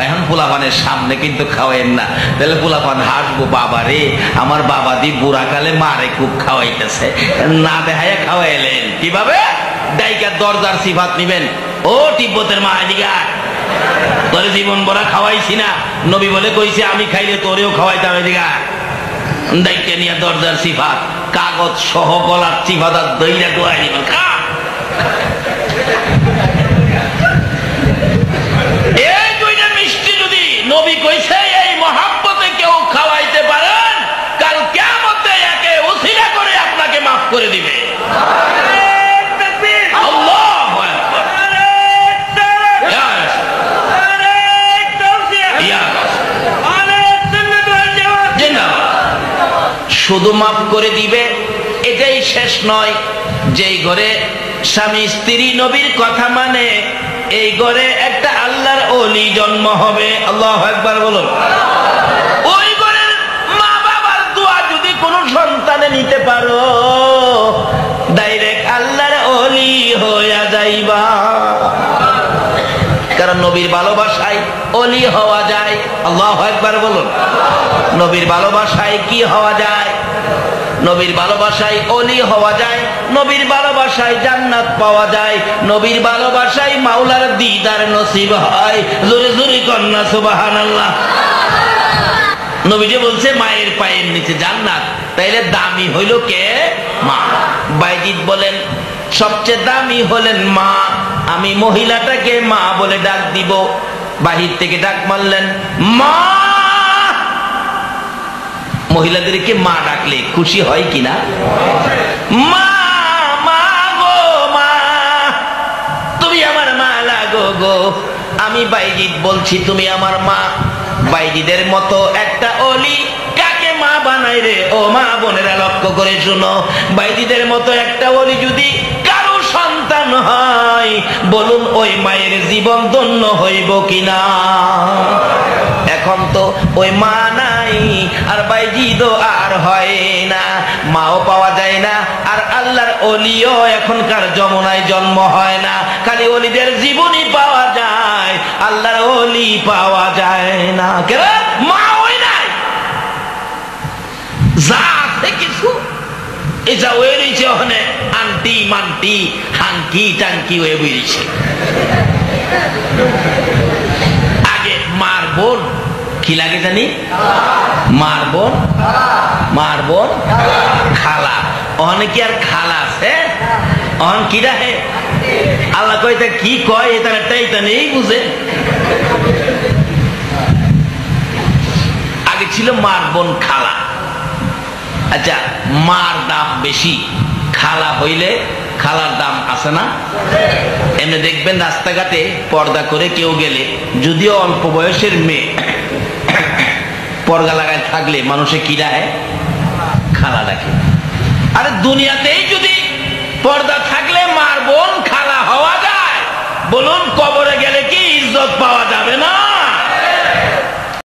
S1: এখন পোলাপানের সামনে কিন্তু খাওয়াইন না, তাহলে পোলাপান হাসবো, বাবা রে আমার বাবা দি বুড়াকালে মারে খুব খাওয়াইতেছে, না দেখায় খাওয়াইলেন কিভাবে? ডাইকা দরজার সিফাত নিবেন, ও তিব্বতের মা এদিকে তোরে জীবন ভরা খাওয়াইছি না, নবী বলে কইছে আমি খাইলে তোরেও খাওয়াইতাম, এদিকে দায়িত্ব নিয়ে দরজার সিফাত কাগজ সহ গলার সিফাত আর দইরা দোয়াই নিবেন, খা। এই 2টা মিষ্টি যদি নবী কইছে এই মহাব্বতে কেউ খাওয়াইতে পারেন, কাল কিয়ামতে একে উসিলা করে আপনাকে মাফ করে দিবে। শুধু মাফ করে দিবে এটাই শেষ নয়, যেই ঘরে স্বামী স্ত্রী নবীর কথা মানে এই ঘরে একটা আল্লাহর ওলি জন্ম হবে। আল্লাহু আকবার বলুন। ওই ঘরের মা বাবার দোয়া যদি কোনো সন্তানে নিতে পারো, ডাইরেক্ট আল্লাহর ওলি হইয়া যাইবা। কারণ নবীর ভালোবাসায় ওলি হওয়া যায়। আল্লাহু আকবার বলুন। নবীর ভালোবাসায় কি হওয়া যায়? নবীর ভালোবাসায় ওলি হওয়া যায়, নবীর ভালোবাসায় জান্নাত পাওয়া যায়, নবীর ভালোবাসায় মাওলার দিদার নসিব হয়। জোরে জোরে কন্যা সুবহানাল্লাহ। নবী যে বলছে মায়ের পায়ের নিচে জান্নাত, তাইলে দামি হইল কে? মা। বাইজিদ বলেন সবচেয়ে দামি হলেন মা, আমি মহিলাটাকে মা বলে ডাক দিব। বাহির থেকে ডাক মারলেন মা। মহিলাদেরকে মা ডাকলে খুশি হয় কিনা? মা মা গো মা, তুমি আমার মা লাগো গো। আমি বাইজিদ বলছি তুমি আমার মা। বাইজিদের মতো একটা অলি কাকে মা বানাই রে? ও মা বোনেরা লক্ষ্য করে শুনো, বাইজিদের মতো একটা অলি যদি কারো সন্তান হয়, বলুন ওই মায়ের জীবন ধন্য হইব কিনা? এখন তো ওই মা নাই, আর বাইজিদও আর হয় না, মাও পাওয়া যায় না, আর আল্লাহর ওলিও এখনকার যমুনায় জন্ম হয় না। খালি ওলিদের জীবনই পাওয়া যায়, আল্লাহর ওলি পাওয়া যায় না। কেন? মা ওই নাই, যা আছে কিছু এটা হয়ে রয়েছে ওখানে আন্টি মান্টি হাঙ্কি টাঙ্কি হয়ে বেরিয়েছে। আগে মার বোন কি লাগে জানি? মার বোন, মার বোন খালা। অনেকে আর খালা আছে, অন কি রাখে আল্লাহ কয় তা কি কয় এটা নেই বুঝে। আগে ছিল মার বোন খালা। আচ্ছা, মার দাম বেশি, খালা হইলে খালার দাম আছে না? এমনি দেখবেন রাস্তাঘাটে পর্দা করে কেউ গেলে, যদিও অল্প বয়সের মেয়ে, পর্দা লাগায় থাকলে মানুষে কি রাখে? খালা ডাকে। আরে দুনিয়াতেই যদি পর্দা থাকলে মার বোন খালা হওয়া যায়, বলুন কবরে গেলে কি ইজ্জত পাওয়া যাবে না?